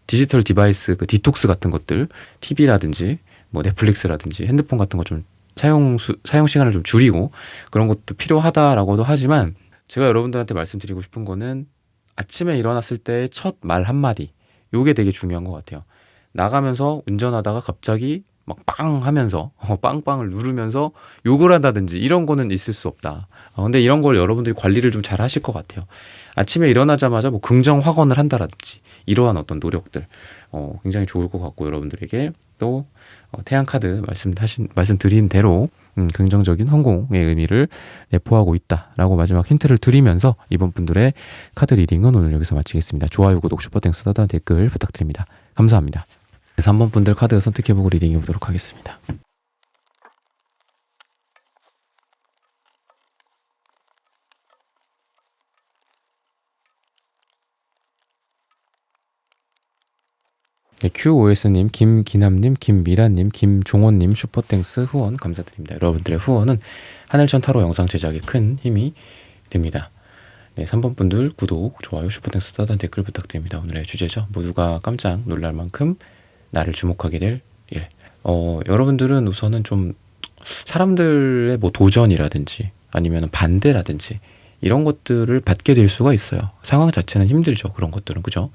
디지털 디바이스 그 디톡스 같은 것들, TV라든지 뭐 넷플릭스라든지 핸드폰 같은 거 좀 사용 시간을 좀 줄이고 그런 것도 필요하다라고도 하지만, 제가 여러분들한테 말씀드리고 싶은 거는 아침에 일어났을 때 첫 말 한마디, 요게 되게 중요한 것 같아요. 나가면서 운전하다가 갑자기 막 빵 하면서 빵빵을 누르면서 욕을 한다든지 이런 거는 있을 수 없다. 근데 이런 걸 여러분들이 관리를 좀 잘 하실 것 같아요. 아침에 일어나자마자 뭐 긍정 확언을 한다라든지 이러한 어떤 노력들, 굉장히 좋을 것 같고, 여러분들에게 또 태양 카드 말씀드린 대로 긍정적인 성공의 의미를 내포하고 있다라고 마지막 힌트를 드리면서 이번 분들의 카드 리딩은 오늘 여기서 마치겠습니다. 좋아요, 구독, 슈퍼땡스, 따단 댓글 부탁드립니다. 감사합니다. 그래서 3번 분들 카드 선택해보고 리딩해 보도록 하겠습니다. 네, QOS님, 김기남님, 김미라님, 김종원님 슈퍼땡스 후원 감사드립니다. 여러분들의 후원은 하늘천 타로 영상 제작에 큰 힘이 됩니다. 네, 3번 분들 구독, 좋아요, 슈퍼땡스, 따단 댓글 부탁드립니다. 오늘의 주제죠. 모두가 깜짝 놀랄 만큼 나를 주목하게 될 일. 여러분들은 우선은 좀 사람들의 뭐 도전이라든지 아니면 반대라든지 이런 것들을 받게 될 수가 있어요. 상황 자체는 힘들죠. 그런 것들은. 그죠?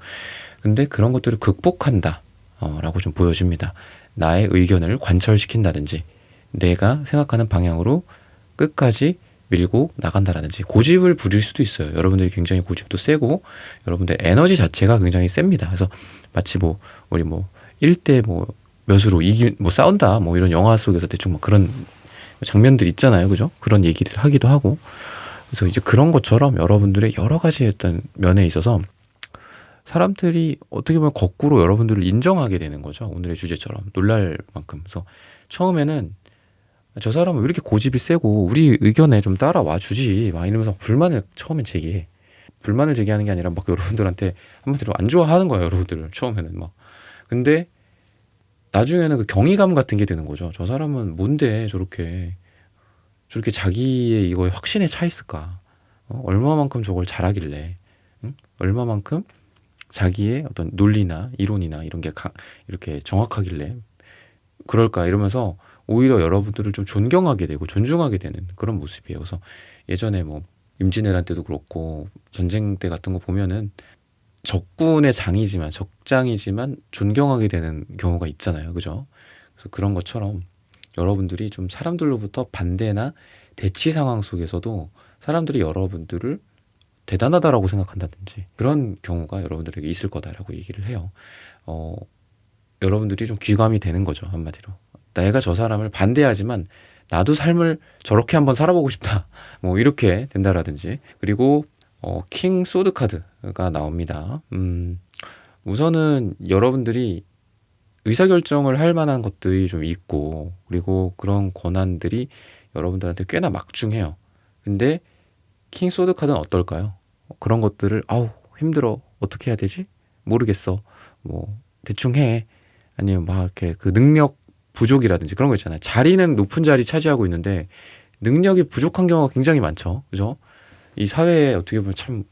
근데 그런 것들을 극복한다 라고 좀 보여집니다. 나의 의견을 관철시킨다든지 내가 생각하는 방향으로 끝까지 밀고 나간다라든지 고집을 부릴 수도 있어요. 여러분들이 굉장히 고집도 세고 여러분들 에너지 자체가 굉장히 셉니다. 그래서 마치 우리 1대 몇으로 싸운다 이런 영화 속에서 대충 그런 장면들 있잖아요. 그죠? 그런 얘기들 하기도 하고. 그래서 이제 그런 것처럼 여러분들의 여러 가지 어떤 면에 있어서 사람들이 어떻게 보면 거꾸로 여러분들을 인정하게 되는 거죠. 오늘의 주제처럼 놀랄 만큼. 그래서 처음에는 저 사람은 왜 이렇게 고집이 세고 우리 의견에 좀 따라와 주지 막 이러면서 불만을 처음엔 제기해. 불만을 제기하는 게 아니라 여러분들한테 한마디로 안 좋아하는 거예요. 여러분들을 처음에는 근데 나중에는 그 경이감 같은 게 드는 거죠. 저 사람은 뭔데 저렇게 자기의 이거에 확신에 차 있을까? 얼마만큼 저걸 잘하길래? 응? 얼마만큼 자기의 어떤 논리나 이론이나 이런 게 이렇게 정확하길래 그럴까? 이러면서 오히려 여러분들을 좀 존경하게 되고 존중하게 되는 그런 모습이에요. 그래서 예전에 임진왜란 때도 그렇고 전쟁 때 같은 거 보면은 적군의 적장이지만 존경하게 되는 경우가 있잖아요. 그죠? 그래서 그런 것처럼 여러분들이 좀 사람들로부터 반대나 대치 상황 속에서도 사람들이 여러분들을 대단하다라고 생각한다든지 그런 경우가 여러분들에게 있을 거다라고 얘기를 해요. 여러분들이 좀 귀감이 되는 거죠. 한마디로. 내가 저 사람을 반대하지만 나도 삶을 저렇게 한번 살아보고 싶다. 이렇게 된다라든지. 그리고 킹 소드 카드가 나옵니다. 우선은 여러분들이 의사결정을 할 만한 것들이 좀 있고 그리고 그런 권한들이 여러분들한테 꽤나 막중해요. 근데 킹 소드 카드는 어떨까요? 그런 것들을 힘들어. 어떻게 해야 되지? 모르겠어. 대충 해. 아니면 이렇게 그 능력 부족이라든지 그런 거 있잖아요. 자리는 높은 자리 차지하고 있는데 능력이 부족한 경우가 굉장히 많죠. 그죠? 이 사회에 어떻게 보면 참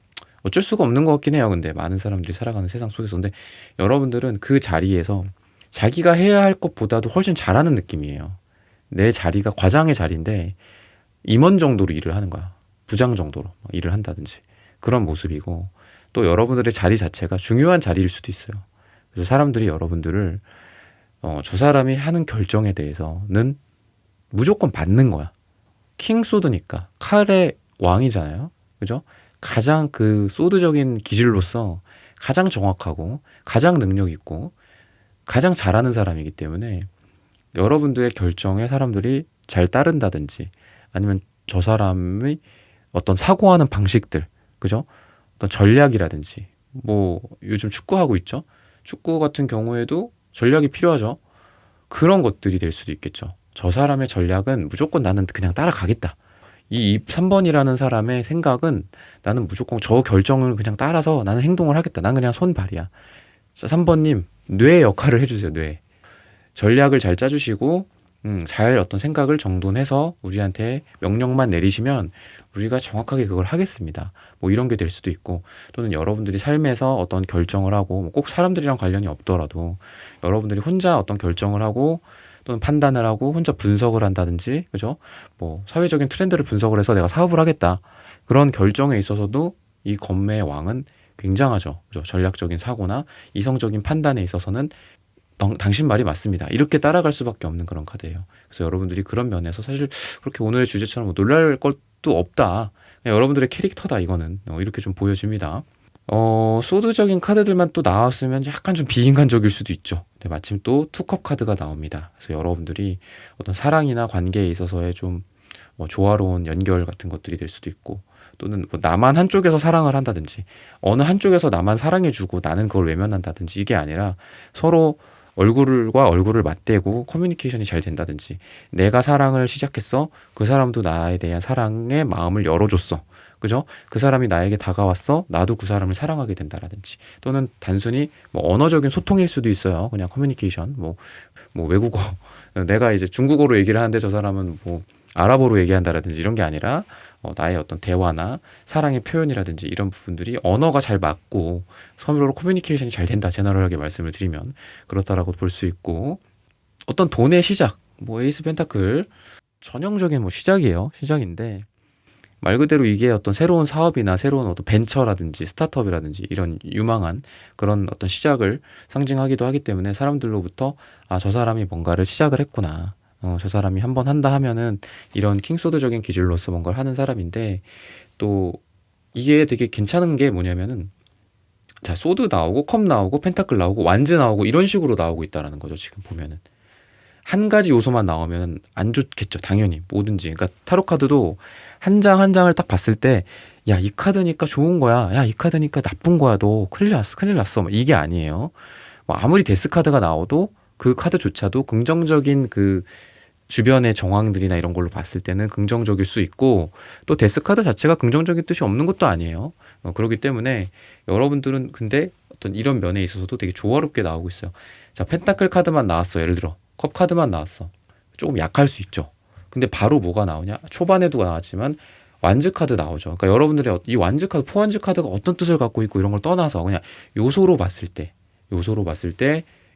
어쩔 수가 없는 것 같긴 해요. 근데 많은 사람들이 살아가는 세상 속에서. 근데 여러분들은 그 자리에서 자기가 해야 할 것보다도 훨씬 잘하는 느낌이에요. 내 자리가 과장의 자리인데 임원 정도로 일을 하는 거야. 부장 정도로 일을 한다든지 그런 모습이고 또 여러분들의 자리 자체가 중요한 자리일 수도 있어요. 그래서 사람들이 여러분들을 저 사람이 하는 결정에 대해서는 무조건 받는 거야. 킹 소드니까 칼의 왕이잖아요. 그죠? 가장 그 소드적인 기질로서 가장 정확하고 가장 능력 있고 가장 잘하는 사람이기 때문에 여러분들의 결정에 사람들이 잘 따른다든지 아니면 저 사람의 어떤 사고하는 방식들, 그죠? 어떤 전략이라든지 요즘 축구하고 있죠? 축구 같은 경우에도 전략이 필요하죠. 그런 것들이 될 수도 있겠죠. 저 사람의 전략은 무조건 나는 그냥 따라가겠다. 이 3번이라는 사람의 생각은 나는 무조건 저 결정을 그냥 따라서 나는 행동을 하겠다. 난 그냥 손발이야. 3번님, 뇌의 역할을 해주세요. 뇌. 전략을 잘 짜주시고 잘 어떤 생각을 정돈해서 우리한테 명령만 내리시면 우리가 정확하게 그걸 하겠습니다. 이런 게 될 수도 있고 또는 여러분들이 삶에서 어떤 결정을 하고 꼭 사람들이랑 관련이 없더라도 여러분들이 혼자 어떤 결정을 하고 또는 판단을 하고 혼자 분석을 한다든지 그죠? 사회적인 트렌드를 분석을 해서 내가 사업을 하겠다. 그런 결정에 있어서도 이 검매의 왕은 굉장하죠. 그죠? 전략적인 사고나 이성적인 판단에 있어서는 당신 말이 맞습니다. 이렇게 따라갈 수밖에 없는 그런 카드예요. 그래서 여러분들이 그런 면에서 사실 그렇게 오늘의 주제처럼 놀랄 것도 없다. 그냥 여러분들의 캐릭터다 이거는 이렇게 좀 보여집니다. 소드적인 카드들만 또 나왔으면 약간 좀 비인간적일 수도 있죠. 근데 마침 또 투컵 카드가 나옵니다. 그래서 여러분들이 어떤 사랑이나 관계에 있어서의 좀 조화로운 연결 같은 것들이 될 수도 있고, 또는 뭐 나만 한쪽에서 사랑을 한다든지, 어느 한쪽에서 나만 사랑해주고 나는 그걸 외면한다든지, 이게 아니라 서로 얼굴과 얼굴을 맞대고 커뮤니케이션이 잘 된다든지, 내가 사랑을 시작했어, 그 사람도 나에 대한 사랑의 마음을 열어줬어, 그죠? 그 사람이 나에게 다가왔어, 나도 그 사람을 사랑하게 된다라든지, 또는 단순히 뭐 언어적인 소통일 수도 있어요. 그냥 커뮤니케이션, 뭐 외국어, 내가 이제 중국어로 얘기를 하는데 저 사람은 뭐 아랍어로 얘기한다라든지, 이런 게 아니라 나의 어떤 대화나 사랑의 표현이라든지 이런 부분들이 언어가 잘 맞고 서로 커뮤니케이션이 잘 된다, 제너럴하게 말씀을 드리면 그렇다라고 볼 수 있고, 어떤 돈의 시작, 뭐 에이스 펜타클 전형적인 뭐 시작인데, 말 그대로 이게 어떤 새로운 사업이나 새로운 어떤 벤처라든지 스타트업이라든지 이런 유망한 그런 어떤 시작을 상징하기도 하기 때문에, 사람들로부터 저 사람이 뭔가를 시작을 했구나, 저 사람이 한번 한다 하면은 이런 킹소드적인 기질로서 뭔가를 하는 사람인데, 또 이게 되게 괜찮은 게 뭐냐면은, 자, 소드 나오고 컵 나오고 펜타클 나오고 완즈 나오고 이런 식으로 나오고 있다라는 거죠. 지금 보면은 한 가지 요소만 나오면 안 좋겠죠, 당연히. 뭐든지. 그러니까 타로 카드도 한 장 한 장을 딱 봤을 때, 야, 이 카드니까 좋은 거야, 야, 이 카드니까 나쁜 거야, 너 큰일 났어, 뭐 이게 아니에요. 뭐 아무리 데스 카드가 나와도 그 카드조차도 긍정적인 그 주변의 정황들이나 이런 걸로 봤을 때는 긍정적일 수 있고, 또 데스 카드 자체가 긍정적인 뜻이 없는 것도 아니에요. 그렇기 때문에 여러분들은 근데 어떤 이런 면에 있어서도 되게 조화롭게 나오고 있어요. 자, 펜타클 카드만 나왔어, 예를 들어 컵 카드만 나왔어, 조금 약할 수 있죠. 근데 바로 뭐가 나오냐, 초반에도 나왔지만 완즈 카드 나오죠. 그러니까 여러분들의 이 완즈 카드, 포완즈 카드가 어떤 뜻을 갖고 있고 이런 걸 떠나서 그냥 요소로 봤을 때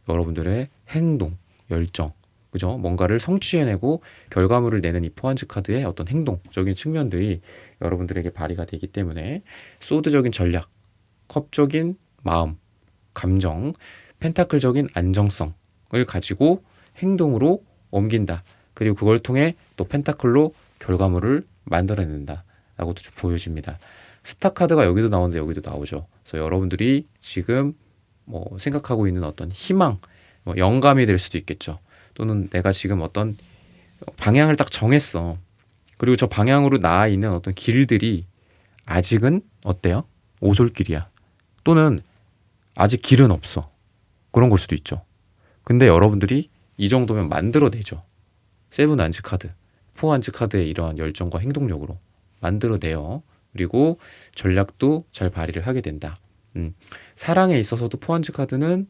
여러분들의 행동, 열정, 그죠? 뭔가를 성취해내고 결과물을 내는 이 포완즈 카드의 어떤 행동적인 측면들이 여러분들에게 발휘가 되기 때문에, 소드적인 전략, 컵적인 마음, 감정, 펜타클적인 안정성을 가지고 행동으로 옮긴다. 그리고 그걸 통해 또 펜타클로 결과물을 만들어낸다 라고도 좀 보여집니다. 스타 카드가 여기도 나오는데 여기도 나오죠. 그래서 여러분들이 지금 뭐 생각하고 있는 어떤 희망, 뭐 영감이 될 수도 있겠죠. 또는 내가 지금 어떤 방향을 딱 정했어. 그리고 저 방향으로 나아 있는 어떤 길들이 아직은 어때요? 오솔길이야. 또는 아직 길은 없어. 그런 걸 수도 있죠. 근데 여러분들이 이 정도면 만들어내죠. 세븐 안즈 카드, 포 안즈 카드의 이러한 열정과 행동력으로 만들어내요. 그리고 전략도 잘 발휘를 하게 된다. 사랑에 있어서도 포안즈 카드,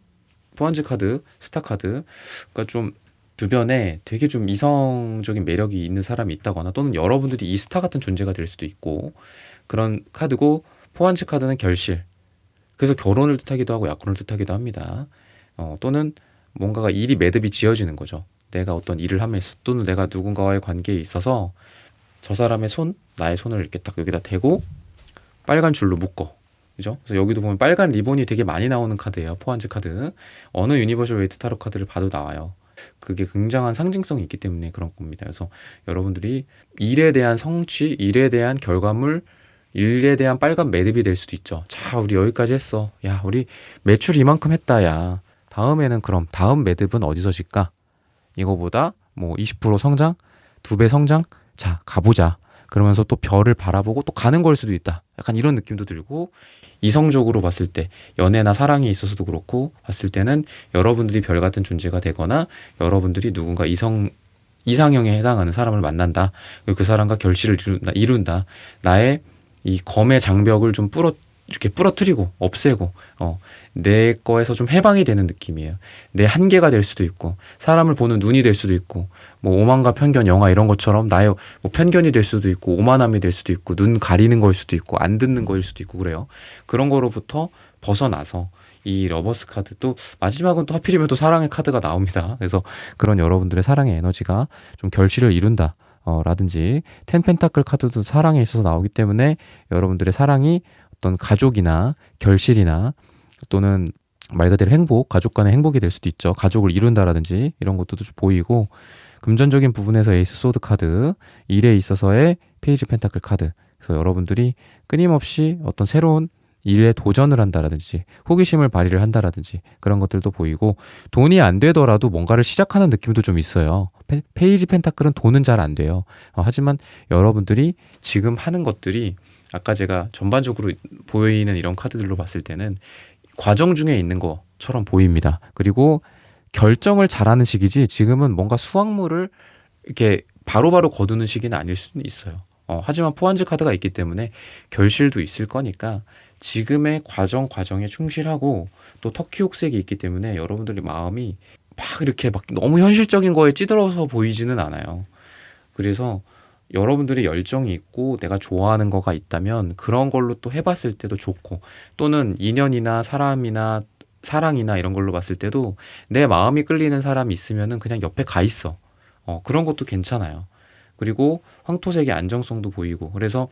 스타 카드, 그러니까 좀 주변에 되게 좀 이성적인 매력이 있는 사람이 있다거나, 또는 여러분들이 이 스타 같은 존재가 될 수도 있고, 그런 카드고, 포안즈 카드는 결실. 그래서 결혼을 뜻하기도 하고 약혼을 뜻하기도 합니다. 또는 뭔가가 일이 매듭이 지어지는 거죠. 내가 어떤 일을 하면서, 또는 내가 누군가와의 관계에 있어서 저 사람의 나의 손을 이렇게 딱 여기다 대고 빨간 줄로 묶어. 그죠? 그래서 여기도 보면 빨간 리본이 되게 많이 나오는 카드예요. 포안즈 카드. 어느 유니버셜 웨이트 타로 카드를 봐도 나와요. 그게 굉장한 상징성이 있기 때문에 그런 겁니다. 그래서 여러분들이 일에 대한 성취, 일에 대한 결과물, 일에 대한 빨간 매듭이 될 수도 있죠. 자, 우리 여기까지 했어. 야, 우리 매출 이만큼 했다. 야, 다음에는 그럼 다음 매듭은 어디서 질까? 이거보다 뭐 20% 성장, 2배 성장, 자, 가보자. 그러면서 또 별을 바라보고 또 가는 걸 수도 있다. 약간 이런 느낌도 들고, 이성적으로 봤을 때 연애나 사랑에 있어서도 그렇고 봤을 때는 여러분들이 별 같은 존재가 되거나, 여러분들이 누군가 이상형에 해당하는 사람을 만난다. 그리고 그 사람과 결실을 이룬다. 나의 이 검의 장벽을 좀 이렇게 부러뜨리고 없애고 내 거에서 좀 해방이 되는 느낌이에요. 내 한계가 될 수도 있고, 사람을 보는 눈이 될 수도 있고, 뭐 오만과 편견 영화 이런 것처럼 나의 뭐 편견이 될 수도 있고, 오만함이 될 수도 있고, 눈 가리는 걸 수도 있고, 안 듣는 거일 수도 있고, 그래요. 그런 거로부터 벗어나서 이 러버스 카드, 또 마지막은 또 하필이면 또 사랑의 카드가 나옵니다. 그래서 그런 여러분들의 사랑의 에너지가 좀 결실을 이룬다 라든지, 텐 펜타클 카드도 사랑에 있어서 나오기 때문에 여러분들의 사랑이 어떤 가족이나 결실이나, 또는 말 그대로 행복, 가족 간의 행복이 될 수도 있죠. 가족을 이룬다라든지 이런 것도 좀 보이고, 금전적인 부분에서 에이스 소드 카드, 일에 있어서의 페이지 펜타클 카드. 그래서 여러분들이 끊임없이 어떤 새로운 일에 도전을 한다라든지 호기심을 발휘를 한다라든지 그런 것들도 보이고, 돈이 안 되더라도 뭔가를 시작하는 느낌도 좀 있어요. 페이지 펜타클은 돈은 잘 안 돼요. 하지만 여러분들이 지금 하는 것들이 아까 제가 전반적으로 보이는 이런 카드들로 봤을 때는 과정 중에 있는 것처럼 보입니다. 그리고 결정을 잘하는 시기지 지금은 뭔가 수확물을 이렇게 바로바로 거두는 시기는 아닐 수는 있어요. 하지만 포환즈 카드가 있기 때문에 결실도 있을 거니까 지금의 과정에 충실하고, 또 터키 옥색이 있기 때문에 여러분들의 마음이 막 이렇게 막 너무 현실적인 거에 찌들어서 보이지는 않아요. 그래서 여러분들이 열정이 있고 내가 좋아하는 거가 있다면 그런 걸로 또 해봤을 때도 좋고, 또는 인연이나 사람이나 사랑이나 이런 걸로 봤을 때도 내 마음이 끌리는 사람이 있으면은 그냥 옆에 가 있어. 그런 것도 괜찮아요. 그리고 황토색의 안정성도 보이고, 그래서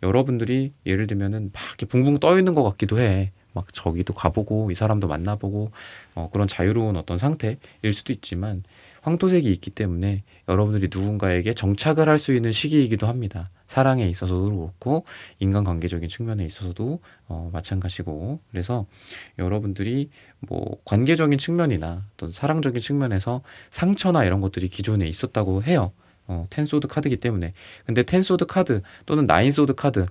여러분들이 예를 들면은 막 이렇게 붕붕 떠 있는 것 같기도 해. 막 저기도 가보고 이 사람도 만나보고 그런 자유로운 어떤 상태일 수도 있지만, 황토색이 있기 때문에 여러분들이 누군가에게 정착을 할 수 있는 시기이기도 합니다. 사랑에 있어서도 그렇고 인간관계적인 측면에 있어서도 마찬가지고, 그래서 여러분들이 뭐 관계적인 측면이나 또 사랑적인 측면에서 상처나 이런 것들이 기존에 있었다고 해요. 텐소드 카드이기 때문에. 근데 텐소드 카드 또는 나인소드 카드,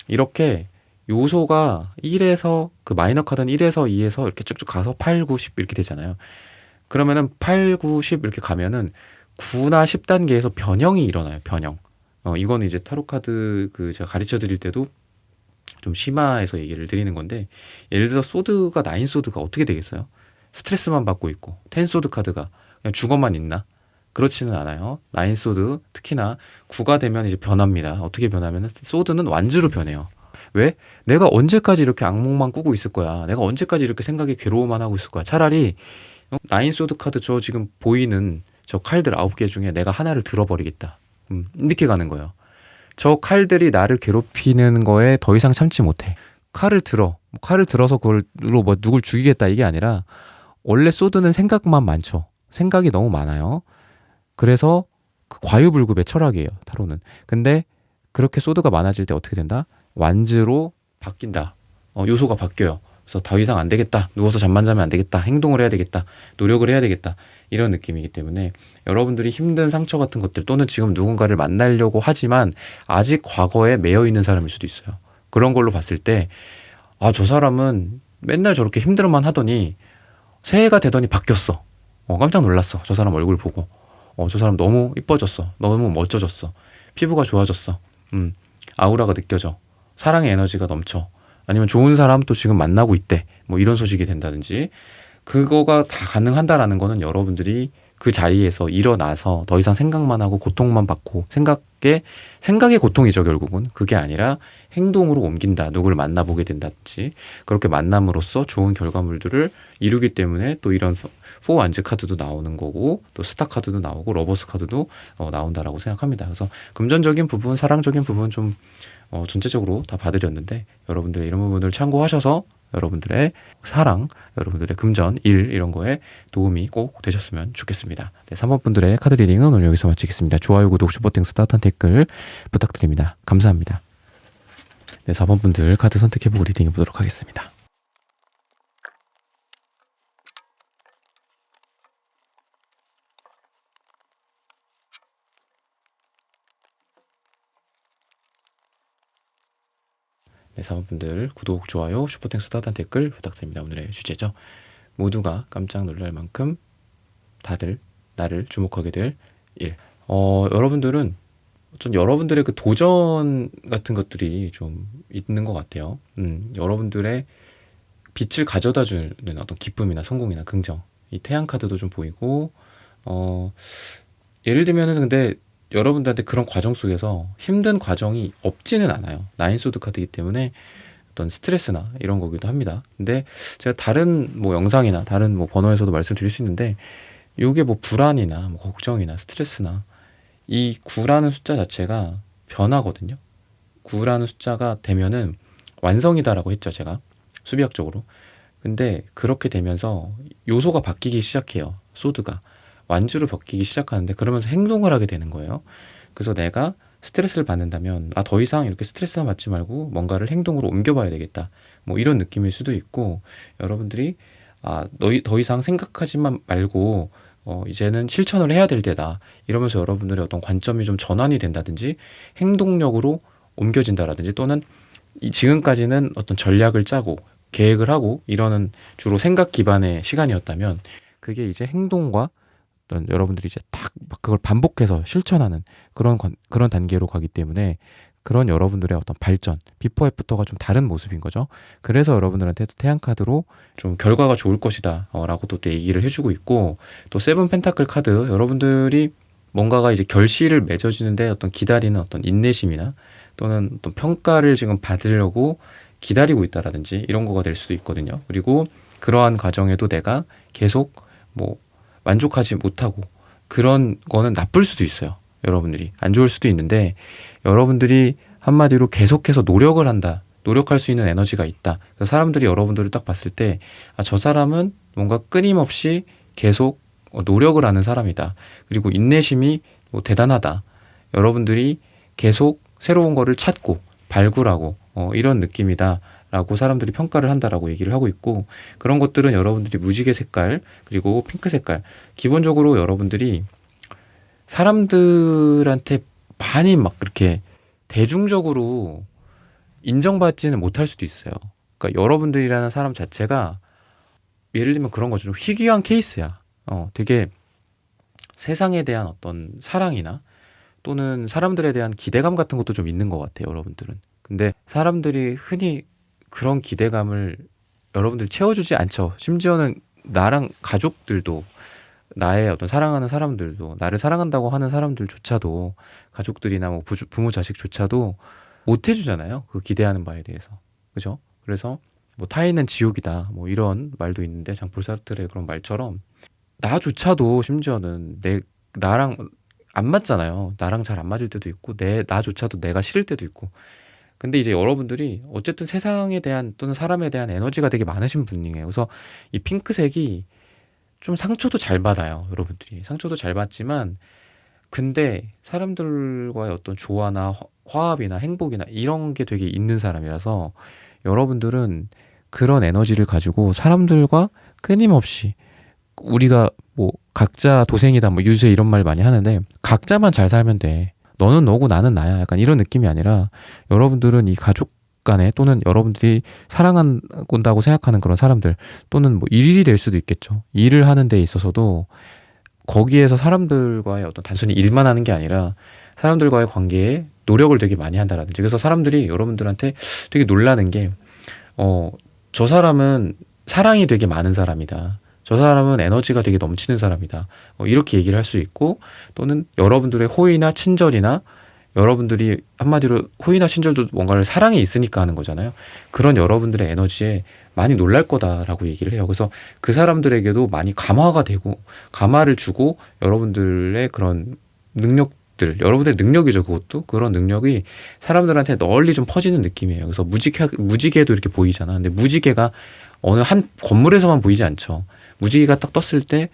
이렇게 요소가 1에서 그 마이너 카드는 1에서 2에서 이렇게 쭉쭉 가서 8, 9, 10 이렇게 되잖아요. 그러면은 8, 9, 10 이렇게 가면은 9나 10단계에서 변형이 일어나요. 변형. 이거는 이제 타로 카드 그 제가 가르쳐 드릴 때도 좀 심화해서 얘기를 드리는 건데, 예를 들어 소드가 나인 소드가 어떻게 되겠어요? 스트레스만 받고 있고, 텐 소드 카드가 그냥 죽어만 있나? 그렇지는 않아요. 나인 소드 특히나 9가 되면 이제 변합니다. 어떻게 변하면은 소드는 완주로 변해요. 왜? 내가 언제까지 이렇게 악몽만 꾸고 있을 거야. 내가 언제까지 이렇게 생각에 괴로워만 하고 있을 거야. 차라리 나인 소드 카드 저 지금 보이는 저 칼들 9개 중에 내가 하나를 들어버리겠다. 이렇게 가는 거예요. 저 칼들이 나를 괴롭히는 거에 더 이상 참지 못해. 칼을 들어. 칼을 들어서 그걸로 뭐 누굴 죽이겠다 이게 아니라, 원래 소드는 생각만 많죠. 생각이 너무 많아요. 그래서 그 과유불급의 철학이에요, 타로는. 근데 그렇게 소드가 많아질 때 어떻게 된다? 완즈로 바뀐다. 요소가 바뀌어요. 그래서 더 이상 안 되겠다. 누워서 잠만 자면 안 되겠다. 행동을 해야 되겠다. 노력을 해야 되겠다. 이런 느낌이기 때문에 여러분들이 힘든 상처 같은 것들, 또는 지금 누군가를 만나려고 하지만 아직 과거에 매여 있는 사람일 수도 있어요. 그런 걸로 봤을 때, 저 사람은 맨날 저렇게 힘들어만 하더니 새해가 되더니 바뀌었어. 깜짝 놀랐어. 저 사람 얼굴 보고. 저 사람 너무 이뻐졌어. 너무 멋져졌어. 피부가 좋아졌어. 아우라가 느껴져. 사랑의 에너지가 넘쳐. 아니면 좋은 사람 또 지금 만나고 있대. 뭐 이런 소식이 된다든지. 그거가 다 가능한다라는 거는 여러분들이 그 자리에서 일어나서 더 이상 생각만 하고 고통만 받고, 생각의 고통이죠, 결국은. 그게 아니라 행동으로 옮긴다. 누구를 만나보게 된다든지. 그렇게 만남으로써 좋은 결과물들을 이루기 때문에 또 이런 포 완즈 카드도 나오는 거고, 또 스타 카드도 나오고, 러버스 카드도 나온다라고 생각합니다. 그래서 금전적인 부분, 사랑적인 부분 좀 전체적으로 다 봐드렸는데, 여러분들 이런 부분을 참고하셔서 여러분들의 사랑, 여러분들의 금전, 일 이런 거에 도움이 꼭 되셨으면 좋겠습니다. 네, 3번 분들의 카드 리딩은 오늘 여기서 마치겠습니다. 좋아요, 구독, 슈퍼땡스, 따뜻한 댓글 부탁드립니다. 감사합니다. 네, 4번 분들 카드 선택해보고 리딩해 보도록 하겠습니다. 네, 4번 분들 구독, 좋아요, 슈퍼땡스, 따뜻한 댓글 부탁드립니다. 오늘의 주제죠. 모두가 깜짝 놀랄 만큼 다들 나를 주목하게 될 일. 여러분들은 여러분들의 그 도전 같은 것들이 좀 있는 것 같아요. 여러분들의 빛을 가져다 주는 어떤 기쁨이나 성공이나 긍정. 이 태양 카드도 좀 보이고, 예를 들면은 근데 여러분들한테 그런 과정 속에서 힘든 과정이 없지는 않아요. 나인소드 카드이기 때문에 어떤 스트레스나 이런 거기도 합니다. 근데 제가 다른 뭐 영상이나 다른 뭐 번호에서도 말씀드릴 수 있는데, 이게 뭐 불안이나 뭐 걱정이나 스트레스나, 이 9라는 숫자 자체가 변하거든요. 9라는 숫자가 되면은 완성이다라고 했죠, 제가 수비학적으로. 근데 그렇게 되면서 요소가 바뀌기 시작해요. 소드가 완주로 바뀌기 시작하는데, 그러면서 행동을 하게 되는 거예요. 그래서 내가 스트레스를 받는다면 더 이상 이렇게 스트레스만 받지 말고 뭔가를 행동으로 옮겨봐야 되겠다. 뭐 이런 느낌일 수도 있고, 여러분들이 더 이상 생각하지만 말고 이제는 실천을 해야 될 때다. 이러면서 여러분들의 어떤 관점이 좀 전환이 된다든지 행동력으로 옮겨진다라든지, 또는 지금까지는 어떤 전략을 짜고 계획을 하고 이러는 주로 생각 기반의 시간이었다면, 그게 이제 행동과 어떤 여러분들이 이제 딱 그걸 반복해서 실천하는 그런 단계로 가기 때문에, 그런 여러분들의 어떤 발전, 비포 애프터가 좀 다른 모습인 거죠. 그래서 여러분들한테 태양 카드로 좀 결과가 좋을 것이다 라고 또 얘기를 해주고 있고, 또 세븐 펜타클 카드, 여러분들이 뭔가가 이제 결실을 맺어지는데 어떤 기다리는 어떤 인내심이나 또는 어떤 평가를 지금 받으려고 기다리고 있다라든지 이런 거가 될 수도 있거든요. 그리고 그러한 과정에도 내가 계속 뭐 만족하지 못하고, 그런 거는 나쁠 수도 있어요. 여러분들이 안 좋을 수도 있는데, 여러분들이 한마디로 계속해서 노력을 한다, 노력할 수 있는 에너지가 있다. 그래서 사람들이 여러분들을 딱 봤을 때 저 사람은 뭔가 끊임없이 계속 노력을 하는 사람이다, 그리고 인내심이 대단하다, 여러분들이 계속 새로운 거를 찾고 발굴하고 이런 느낌이다 라고 사람들이 평가를 한다라고 얘기를 하고 있고, 그런 것들은 여러분들이 무지개 색깔 그리고 핑크 색깔, 기본적으로 여러분들이 사람들한테 많이 막 그렇게 대중적으로 인정받지는 못할 수도 있어요. 그러니까 여러분들이라는 사람 자체가 예를 들면 그런 거죠. 좀 희귀한 케이스야. 되게 세상에 대한 어떤 사랑이나 또는 사람들에 대한 기대감 같은 것도 좀 있는 것 같아요, 여러분들은. 근데 사람들이 흔히 그런 기대감을 여러분들 채워주지 않죠. 심지어는 나랑 가족들도, 나의 어떤 사랑하는 사람들도, 나를 사랑한다고 하는 사람들조차도, 가족들이나 뭐 부모 자식조차도 못 해주잖아요, 그 기대하는 바에 대해서. 그죠? 그래서 뭐 타인은 지옥이다, 뭐 이런 말도 있는데, 장폴 사르트르의 그런 말처럼 나조차도 심지어는 나랑 안 맞잖아요. 나랑 잘 안 맞을 때도 있고, 나조차도 내가 싫을 때도 있고. 근데 이제 여러분들이 어쨌든 세상에 대한 또는 사람에 대한 에너지가 되게 많으신 분이에요. 그래서 이 핑크색이 좀 상처도 잘 받아요. 여러분들이 상처도 잘 받지만, 근데 사람들과의 어떤 조화나 화합이나 행복이나 이런 게 되게 있는 사람이라서, 여러분들은 그런 에너지를 가지고 사람들과 끊임없이, 우리가 뭐 각자 도생이다 뭐 요새 이런 말 많이 하는데, 각자만 잘 살면 돼, 너는 너고 나는 나야, 약간 이런 느낌이 아니라, 여러분들은 이 가족 간에 또는 여러분들이 사랑한다고 생각하는 그런 사람들, 또는 뭐 일이 될 수도 있겠죠. 일을 하는 데 있어서도 거기에서 사람들과의 어떤 단순히 일만 하는 게 아니라 사람들과의 관계에 노력을 되게 많이 한다라든지. 그래서 사람들이 여러분들한테 되게 놀라는 게 저 사람은 사랑이 되게 많은 사람이다, 저 사람은 에너지가 되게 넘치는 사람이다, 이렇게 얘기를 할 수 있고, 또는 여러분들의 호의나 친절이나, 여러분들이 한마디로 호의나 친절도 뭔가를 사랑이 있으니까 하는 거잖아요. 그런 여러분들의 에너지에 많이 놀랄 거다라고 얘기를 해요. 그래서 그 사람들에게도 많이 감화가 되고, 감화를 주고, 여러분들의 그런 능력들, 여러분들의 능력이죠. 그것도 그런 능력이 사람들한테 널리 좀 퍼지는 느낌이에요. 그래서 무지개도 이렇게 보이잖아. 근데 무지개가 어느 한 건물에서만 보이지 않죠. 무지개가 딱 떴을 때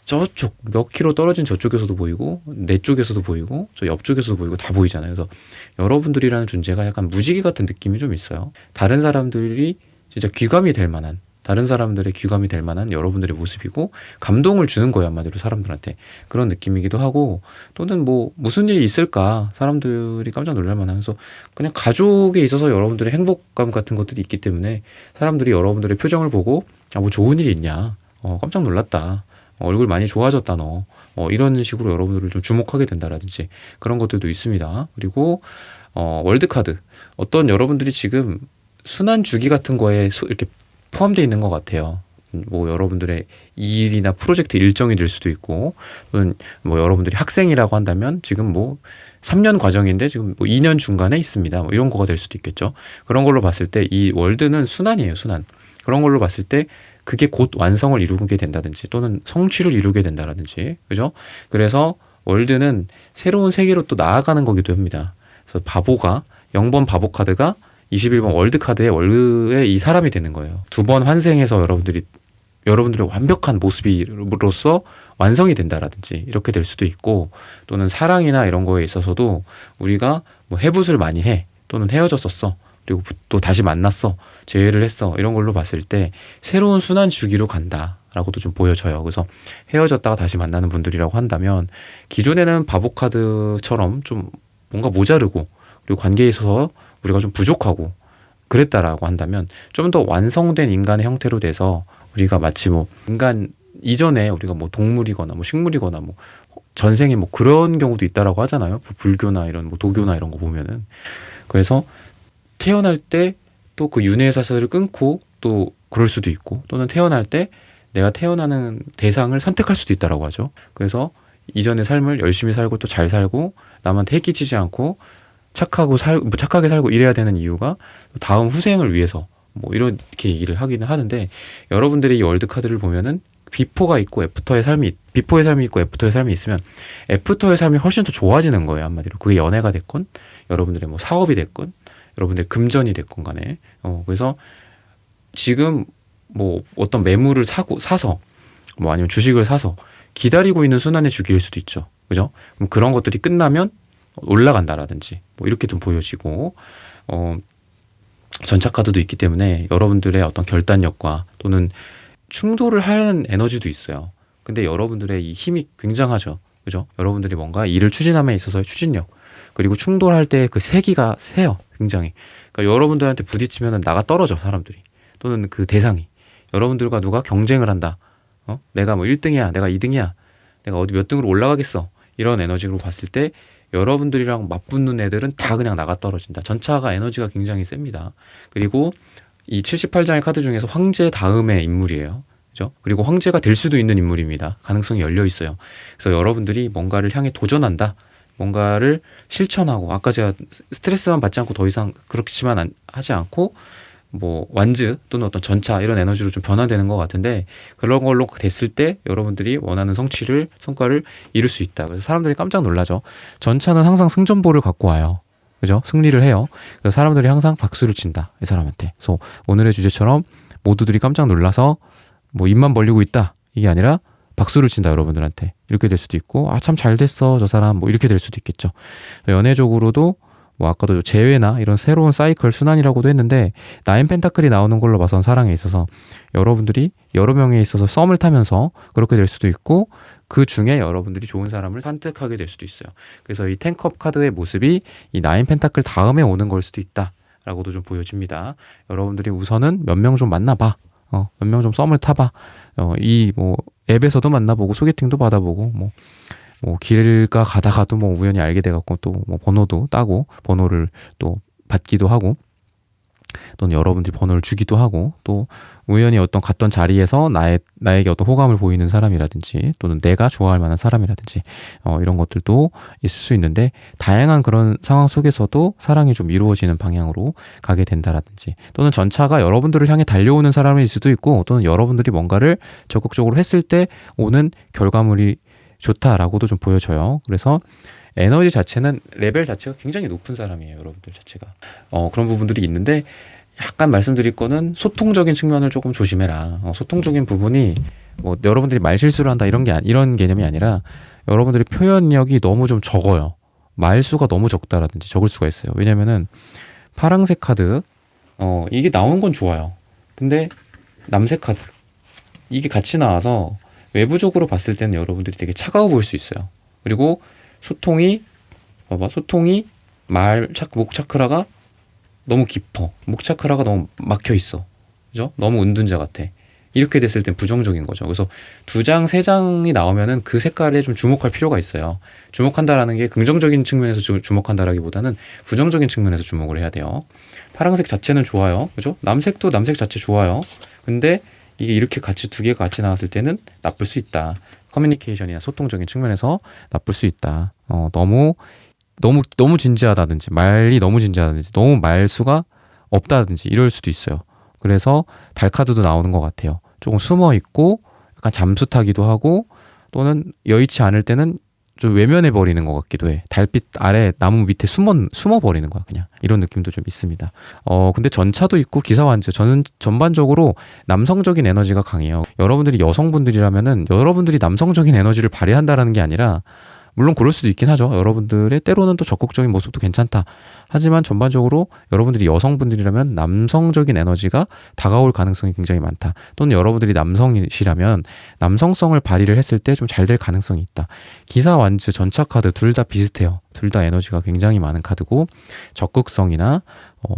저쪽 몇 킬로 떨어진 저쪽에서도 보이고, 내 쪽에서도 보이고, 저 옆쪽에서도 보이고, 다 보이잖아요. 그래서 여러분들이라는 존재가 약간 무지개 같은 느낌이 좀 있어요. 다른 사람들이 진짜 귀감이 될 만한, 다른 사람들의 귀감이 될 만한 여러분들의 모습이고, 감동을 주는 거예요, 한마디로 사람들한테. 그런 느낌이기도 하고, 또는 뭐 무슨 일이 있을까 사람들이 깜짝 놀랄 만하면서, 그냥 가족에 있어서 여러분들의 행복감 같은 것들이 있기 때문에 사람들이 여러분들의 표정을 보고 뭐 좋은 일이 있냐, 깜짝 놀랐다, 얼굴 많이 좋아졌다 너, 이런 식으로 여러분들을 좀 주목하게 된다라든지 그런 것들도 있습니다. 그리고 월드카드, 어떤 여러분들이 지금 순환 주기 같은 거에 이렇게 포함되어 있는 것 같아요. 뭐 여러분들의 일이나 프로젝트 일정이 될 수도 있고, 또는 뭐 여러분들이 학생이라고 한다면 지금 뭐 3년 과정인데 지금 뭐 2년 중간에 있습니다, 뭐 이런 거가 될 수도 있겠죠. 그런 걸로 봤을 때 이 월드는 순환이에요, 순환. 그런 걸로 봤을 때 그게 곧 완성을 이루게 된다든지 또는 성취를 이루게 된다라든지, 그죠? 그래서 월드는 새로운 세계로 또 나아가는 거기도 합니다. 그래서 0번 바보 카드가 21번 월드 카드의 월드의 이 사람이 되는 거예요. 2번 환생해서 여러분들의 완벽한 모습으로서 완성이 된다라든지 이렇게 될 수도 있고, 또는 사랑이나 이런 거에 있어서도 우리가 뭐 해붓을 많이 해, 또는 헤어졌었어, 그리고 또 다시 만났어, 재회를 했어, 이런 걸로 봤을 때 새로운 순환 주기로 간다라고도 좀 보여져요. 그래서 헤어졌다가 다시 만나는 분들이라고 한다면 기존에는 바보 카드처럼 좀 뭔가 모자르고, 그리고 관계에 있어서 우리가 좀 부족하고 그랬다라고 한다면 좀 더 완성된 인간의 형태로 돼서, 우리가 마치 뭐 인간 이전에 우리가 뭐 동물이거나 뭐 식물이거나 뭐 전생에 뭐 그런 경우도 있다라고 하잖아요. 불교나 이런 뭐 도교나 이런 거 보면은. 그래서 태어날 때 또 그 윤회의 사슬을 끊고 또 그럴 수도 있고, 또는 태어날 때 내가 태어나는 대상을 선택할 수도 있다라고 하죠. 그래서 이전의 삶을 열심히 살고 또 잘 살고 남한테 해끼치지 않고 착하게 살고 이래야 되는 이유가 다음 후생을 위해서, 뭐 이렇게 얘기를 하기는 하는데, 여러분들이 이 월드 카드를 보면은 비포가 있고 비포의 삶이 있고 애프터의 삶이 있으면 애프터의 삶이 훨씬 더 좋아지는 거예요, 한마디로. 그게 연애가 됐건, 여러분들의 뭐 사업이 됐건, 여러분들의 금전이 됐건 간에. 그래서 지금 뭐 어떤 매물을 사서, 뭐 아니면 주식을 사서 기다리고 있는 순환의 주기일 수도 있죠. 그죠? 그럼 그런 것들이 끝나면 올라간다라든지 뭐 이렇게 좀 보여지고, 전차 카드도 있기 때문에 여러분들의 어떤 결단력과 또는 충돌을 하는 에너지도 있어요. 근데 여러분들의 이 힘이 굉장하죠. 그죠? 여러분들이 뭔가 일을 추진함에 있어서의 추진력, 그리고 충돌할 때 그 세기가 세요. 굉장히. 그러니까 여러분들한테 부딪히면 나가 떨어져, 사람들이. 또는 그 대상이. 여러분들과 누가 경쟁을 한다. 내가 뭐 1등이야, 내가 2등이야, 내가 어디 몇 등으로 올라가겠어, 이런 에너지로 봤을 때 여러분들이랑 맞붙는 애들은 다 그냥 나가 떨어진다. 전차가 에너지가 굉장히 셉니다. 그리고 이 78장의 카드 중에서 황제 다음의 인물이에요. 그죠? 그리고 황제가 될 수도 있는 인물입니다. 가능성이 열려 있어요. 그래서 여러분들이 뭔가를 향해 도전한다, 뭔가를 실천하고, 아까 제가 스트레스만 받지 않고 더 이상 그렇지만 하지 않고 뭐 완즈 또는 어떤 전차 이런 에너지로 좀 변화되는 것 같은데, 그런 걸로 됐을 때 여러분들이 원하는 성과를 이룰 수 있다. 그래서 사람들이 깜짝 놀라죠. 전차는 항상 승전보를 갖고 와요. 그죠? 승리를 해요. 그래서 사람들이 항상 박수를 친다, 이 사람한테. 그래서 오늘의 주제처럼 모두들이 깜짝 놀라서 뭐 입만 벌리고 있다, 이게 아니라 박수를 친다, 여러분들한테. 이렇게 될 수도 있고, 아, 참 잘 됐어, 저 사람. 뭐 이렇게 될 수도 있겠죠. 연애적으로도 뭐 아까도 재회나 이런 새로운 사이클 순환이라고도 했는데, 나인 펜타클이 나오는 걸로 봐선 사랑에 있어서 여러분들이 여러 명에 있어서 썸을 타면서 그렇게 될 수도 있고, 그 중에 여러분들이 좋은 사람을 선택하게 될 수도 있어요. 그래서 이 텐컵 카드의 모습이 이 나인 펜타클 다음에 오는 걸 수도 있다 라고도 좀 보여집니다. 여러분들이 우선은 몇 명 좀 만나봐. 몇 명 좀 썸을 타봐. 이 뭐 앱에서도 만나보고 소개팅도 받아보고, 뭐 길가 가다가도 뭐 우연히 알게 돼갖고 또 뭐 번호도 따고 번호를 또 받기도 하고, 또는 여러분들이 번호를 주기도 하고, 또 우연히 어떤 갔던 자리에서 나에게 어떤 호감을 보이는 사람이라든지, 또는 내가 좋아할 만한 사람이라든지, 이런 것들도 있을 수 있는데, 다양한 그런 상황 속에서도 사랑이 좀 이루어지는 방향으로 가게 된다라든지, 또는 전차가 여러분들을 향해 달려오는 사람일 수도 있고, 또는 여러분들이 뭔가를 적극적으로 했을 때 오는 결과물이 좋다라고도 좀 보여져요. 그래서 에너지 자체는 레벨 자체가 굉장히 높은 사람이에요, 여러분들 자체가. 그런 부분들이 있는데, 약간 말씀드릴 거는 소통적인 측면을 조금 조심해라. 소통적인 부분이 뭐 여러분들이 말실수를 한다 이런 개념이 아니라, 여러분들이 표현력이 너무 좀 적어요. 말수가 너무 적다라든지 적을 수가 있어요. 왜냐면은 파랑색 카드, 이게 나온 건 좋아요. 근데 남색 카드, 이게 같이 나와서 외부적으로 봤을 때는 여러분들이 되게 차가워 보일 수 있어요. 그리고 소통이 목 차크라가 너무 깊어. 목 차크라가 너무 막혀 있어. 그죠? 너무 은둔자 같아. 이렇게 됐을 땐 부정적인 거죠. 그래서 2장, 3장이 나오면은 그 색깔에 좀 주목할 필요가 있어요. 주목한다라는 게 긍정적인 측면에서 주목한다라기보다는 부정적인 측면에서 주목을 해야 돼요. 파란색 자체는 좋아요. 그죠? 남색도 남색 자체 좋아요. 근데 이게 이렇게 두 개가 같이 나왔을 때는 나쁠 수 있다. 커뮤니케이션이나 소통적인 측면에서 나쁠 수 있다. 너무 진지하다든지, 말이 너무 진지하다든지, 너무 말수가 없다든지 이럴 수도 있어요. 그래서 달 카드도 나오는 것 같아요. 조금 숨어 있고 약간 잠수 타기도 하고, 또는 여의치 않을 때는 좀 외면해 버리는 것 같기도 해. 달빛 아래 나무 밑에 숨어 버리는 거야 그냥. 이런 느낌도 좀 있습니다. 근데 전차도 있고 기사완즈, 저는 전반적으로 남성적인 에너지가 강해요. 여러분들이 여성분들이라면은 여러분들이 남성적인 에너지를 발휘한다라는 게 아니라, 물론 그럴 수도 있긴 하죠. 여러분들의 때로는 또 적극적인 모습도 괜찮다. 하지만 전반적으로 여러분들이 여성분들이라면 남성적인 에너지가 다가올 가능성이 굉장히 많다. 또는 여러분들이 남성이시라면 남성성을 발휘를 했을 때 좀 잘 될 가능성이 있다. 기사, 완즈, 전차 카드 둘 다 비슷해요. 둘 다 에너지가 굉장히 많은 카드고, 적극성이나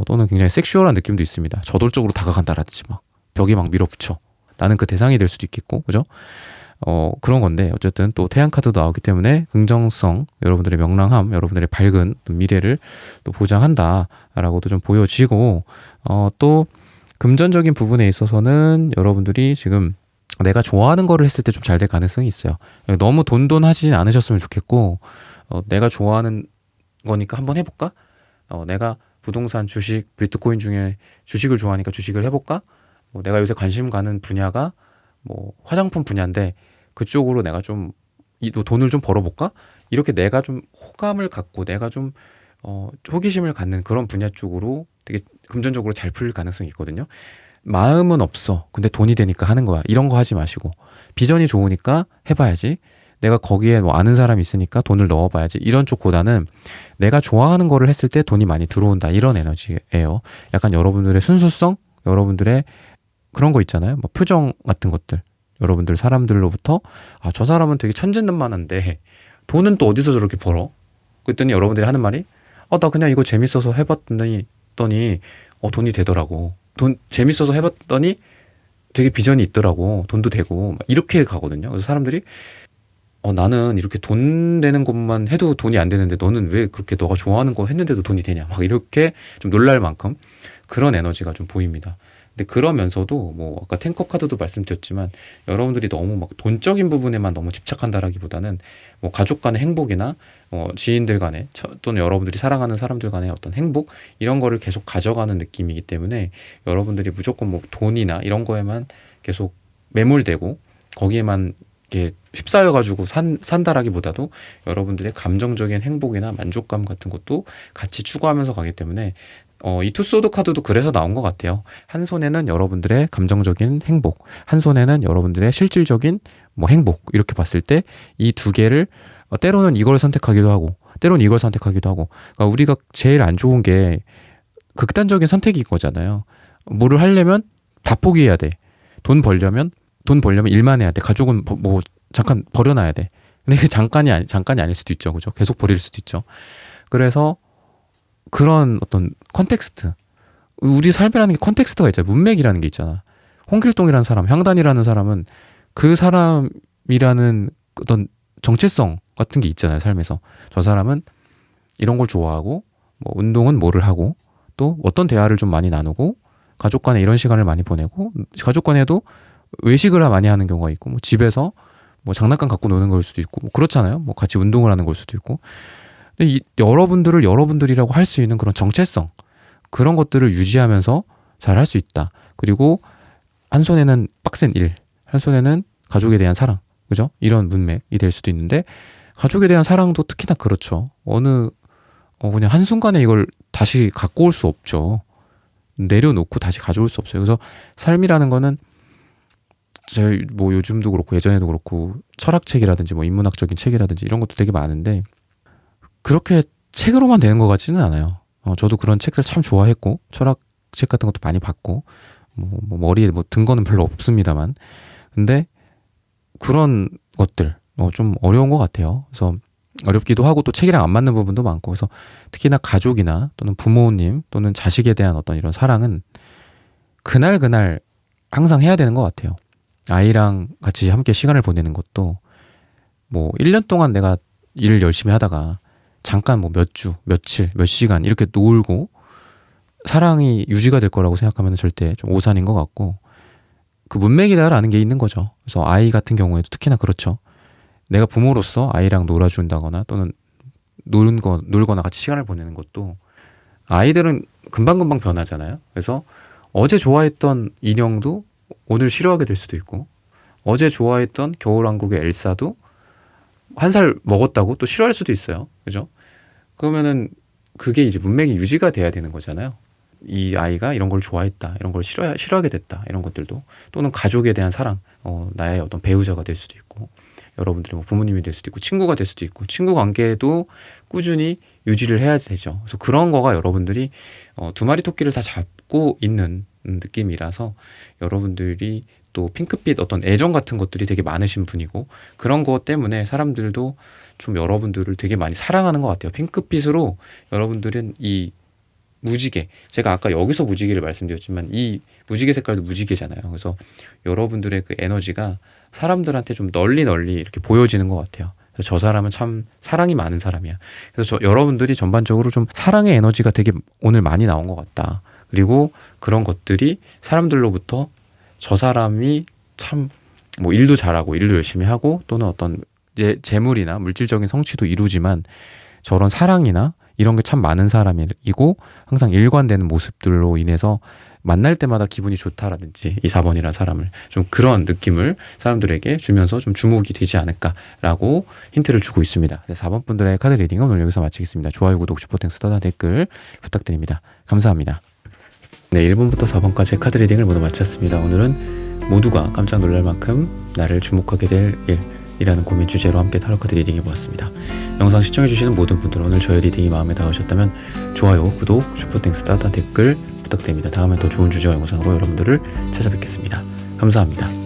또는 굉장히 섹슈얼한 느낌도 있습니다. 저돌적으로 다가간다라든지 막 벽에 막 밀어붙여. 나는 그 대상이 될 수도 있겠고, 그죠? 그런 건데, 어쨌든 또 태양 카드도 나오기 때문에 긍정성, 여러분들의 명랑함, 여러분들의 밝은 미래를 또 보장한다라고도 좀 보여지고, 또 금전적인 부분에 있어서는 여러분들이 지금 내가 좋아하는 거를 했을 때 좀 잘 될 가능성이 있어요. 너무 돈 하시진 않으셨으면 좋겠고, 내가 좋아하는 거니까 한번 해볼까? 내가 부동산, 주식, 비트코인 중에 주식을 좋아하니까 주식을 해볼까? 내가 요새 관심 가는 분야가 화장품 분야인데 그쪽으로 내가 좀 돈을 좀 벌어볼까? 이렇게 내가 좀 호감을 갖고 내가 좀 호기심을 갖는 그런 분야 쪽으로 되게 금전적으로 잘 풀릴 가능성이 있거든요. 마음은 없어. 근데 돈이 되니까 하는 거야. 이런 거 하지 마시고, 비전이 좋으니까 해봐야지. 내가 거기에 아는 사람이 있으니까 돈을 넣어봐야지. 이런 쪽보다는 내가 좋아하는 거를 했을 때 돈이 많이 들어온다. 이런 에너지예요. 약간 여러분들의 순수성, 여러분들의 그런 거 있잖아요. 표정 같은 것들. 여러분들 사람들로부터 저 사람은 되게 천진난만한데 돈은 또 어디서 저렇게 벌어? 그랬더니 여러분들이 하는 말이 나 그냥 이거 재밌어서 해봤더니 돈이 되더라고. 재밌어서 해봤더니 되게 비전이 있더라고. 돈도 되고 이렇게 가거든요. 그래서 사람들이 나는 이렇게 돈 되는 것만 해도 돈이 안 되는데 너는 왜 그렇게 너가 좋아하는 거 했는데도 돈이 되냐, 막 이렇게 좀 놀랄 만큼 그런 에너지가 좀 보입니다. 근데 그러면서도 아까 탱커 카드도 말씀드렸지만 여러분들이 너무 막 돈적인 부분에만 너무 집착한다라기보다는 가족 간의 행복이나 지인들 간의 또는 여러분들이 사랑하는 사람들 간의 어떤 행복, 이런 거를 계속 가져가는 느낌이기 때문에 여러분들이 무조건 돈이나 이런 거에만 계속 매몰되고 거기에만 이렇게 휩싸여가지고 산다라기보다도 여러분들의 감정적인 행복이나 만족감 같은 것도 같이 추구하면서 가기 때문에 이 투소드 카드도 그래서 나온 것 같아요. 한 손에는 여러분들의 감정적인 행복, 한 손에는 여러분들의 실질적인 행복, 이렇게 봤을 때 이 두 개를 때로는 이걸 선택하기도 하고 때로는 이걸 선택하기도 하고, 그러니까 우리가 제일 안 좋은 게 극단적인 선택인 거잖아요. 뭐를 하려면 다 포기해야 돼. 돈 벌려면 일만 해야 돼. 가족은 잠깐 버려놔야 돼. 근데 그 잠깐이 아닐 수도 있죠. 그죠? 계속 버릴 수도 있죠. 그래서 그런 어떤 컨텍스트, 우리 삶이라는 게 컨텍스트가 있잖아. 문맥이라는 게 있잖아. 홍길동이라는 사람, 향단이라는 사람은 그 사람이라는 어떤 정체성 같은 게 있잖아요. 삶에서 저 사람은 이런 걸 좋아하고 운동은 뭐를 하고 또 어떤 대화를 좀 많이 나누고 가족 간에 이런 시간을 많이 보내고, 가족 간에도 외식을 많이 하는 경우가 있고 집에서 장난감 갖고 노는 걸 수도 있고 그렇잖아요. 같이 운동을 하는 걸 수도 있고. 근데 여러분들을 여러분들이라고 할 수 있는 그런 정체성, 그런 것들을 유지하면서 잘 할 수 있다. 그리고 한 손에는 빡센 일, 한 손에는 가족에 대한 사랑, 그죠? 이런 문맥이 될 수도 있는데, 가족에 대한 사랑도 특히나 그렇죠. 그냥 한순간에 이걸 다시 갖고 올 수 없죠. 내려놓고 다시 가져올 수 없어요. 그래서 삶이라는 거는 요즘도 그렇고 예전에도 그렇고 철학책이라든지 인문학적인 책이라든지 이런 것도 되게 많은데 그렇게 책으로만 되는 것 같지는 않아요. 저도 그런 책들 참 좋아했고 철학책 같은 것도 많이 봤고 머리에 든 거는 별로 없습니다만, 근데 그런 것들 좀 어려운 것 같아요. 그래서 어렵기도 하고 또 책이랑 안 맞는 부분도 많고, 그래서 특히나 가족이나 또는 부모님 또는 자식에 대한 어떤 이런 사랑은 그날 항상 해야 되는 것 같아요. 아이랑 같이 함께 시간을 보내는 것도 1년 동안 내가 일을 열심히 하다가 잠깐 몇 주, 며칠, 몇 시간 이렇게 놀고 사랑이 유지가 될 거라고 생각하면 절대 좀 오산인 것 같고, 그 문맥이다라는 게 있는 거죠. 그래서 아이 같은 경우에도 특히나 그렇죠. 내가 부모로서 아이랑 놀아준다거나 또는 놀거나 같이 시간을 보내는 것도, 아이들은 금방금방 변하잖아요. 그래서 어제 좋아했던 인형도 오늘 싫어하게 될 수도 있고, 어제 좋아했던 겨울왕국의 엘사도 한 살 먹었다고 또 싫어할 수도 있어요. 그죠? 그러면은 그게 이제 문맥이 유지가 돼야 되는 거잖아요. 이 아이가 이런 걸 좋아했다, 이런 걸 싫어하게 됐다, 이런 것들도, 또는 가족에 대한 사랑, 나의 어떤 배우자가 될 수도 있고, 여러분들이 뭐 부모님이 될 수도 있고, 친구가 될 수도 있고, 친구 관계도 꾸준히 유지를 해야 되죠. 그래서 그런 거가 여러분들이 두 마리 토끼를 다 잡고 있는 느낌이라서, 여러분들이 또 핑크빛 어떤 애정 같은 것들이 되게 많으신 분이고, 그런 것 때문에 사람들도 좀 여러분들을 되게 많이 사랑하는 것 같아요. 핑크빛으로 여러분들은 이 무지개, 제가 아까 여기서 무지개를 말씀드렸지만 이 무지개 색깔도 무지개잖아요. 그래서 여러분들의 그 에너지가 사람들한테 좀 널리 이렇게 보여지는 것 같아요. 그래서 저 사람은 참 사랑이 많은 사람이야. 그래서 여러분들이 전반적으로 좀 사랑의 에너지가 되게 오늘 많이 나온 것 같다. 그리고 그런 것들이 사람들로부터 저 사람이 참 뭐 일도 잘하고 일도 열심히 하고, 또는 어떤 재물이나 물질적인 성취도 이루지만 저런 사랑이나 이런 게 참 많은 사람이고, 항상 일관되는 모습들로 인해서 만날 때마다 기분이 좋다라든지, 이 4번이라는 사람을 좀 그런 느낌을 사람들에게 주면서 좀 주목이 되지 않을까라고 힌트를 주고 있습니다. 4번 분들의 카드 리딩은 오늘 여기서 마치겠습니다. 좋아요, 구독, 슈퍼땡스, 떠나 댓글 부탁드립니다. 감사합니다. 네, 1번부터 4번까지의 카드 리딩을 모두 마쳤습니다. 오늘은 모두가 깜짝 놀랄 만큼 나를 주목하게 될 일이라는 고민 주제로 함께 타로 카드 리딩 해보았습니다. 영상 시청해주시는 모든 분들, 오늘 저의 리딩이 마음에 닿으셨다면 좋아요, 구독, 슈퍼땡스, 따뜻한 댓글 부탁드립니다. 다음에 더 좋은 주제와 영상으로 여러분들을 찾아뵙겠습니다. 감사합니다.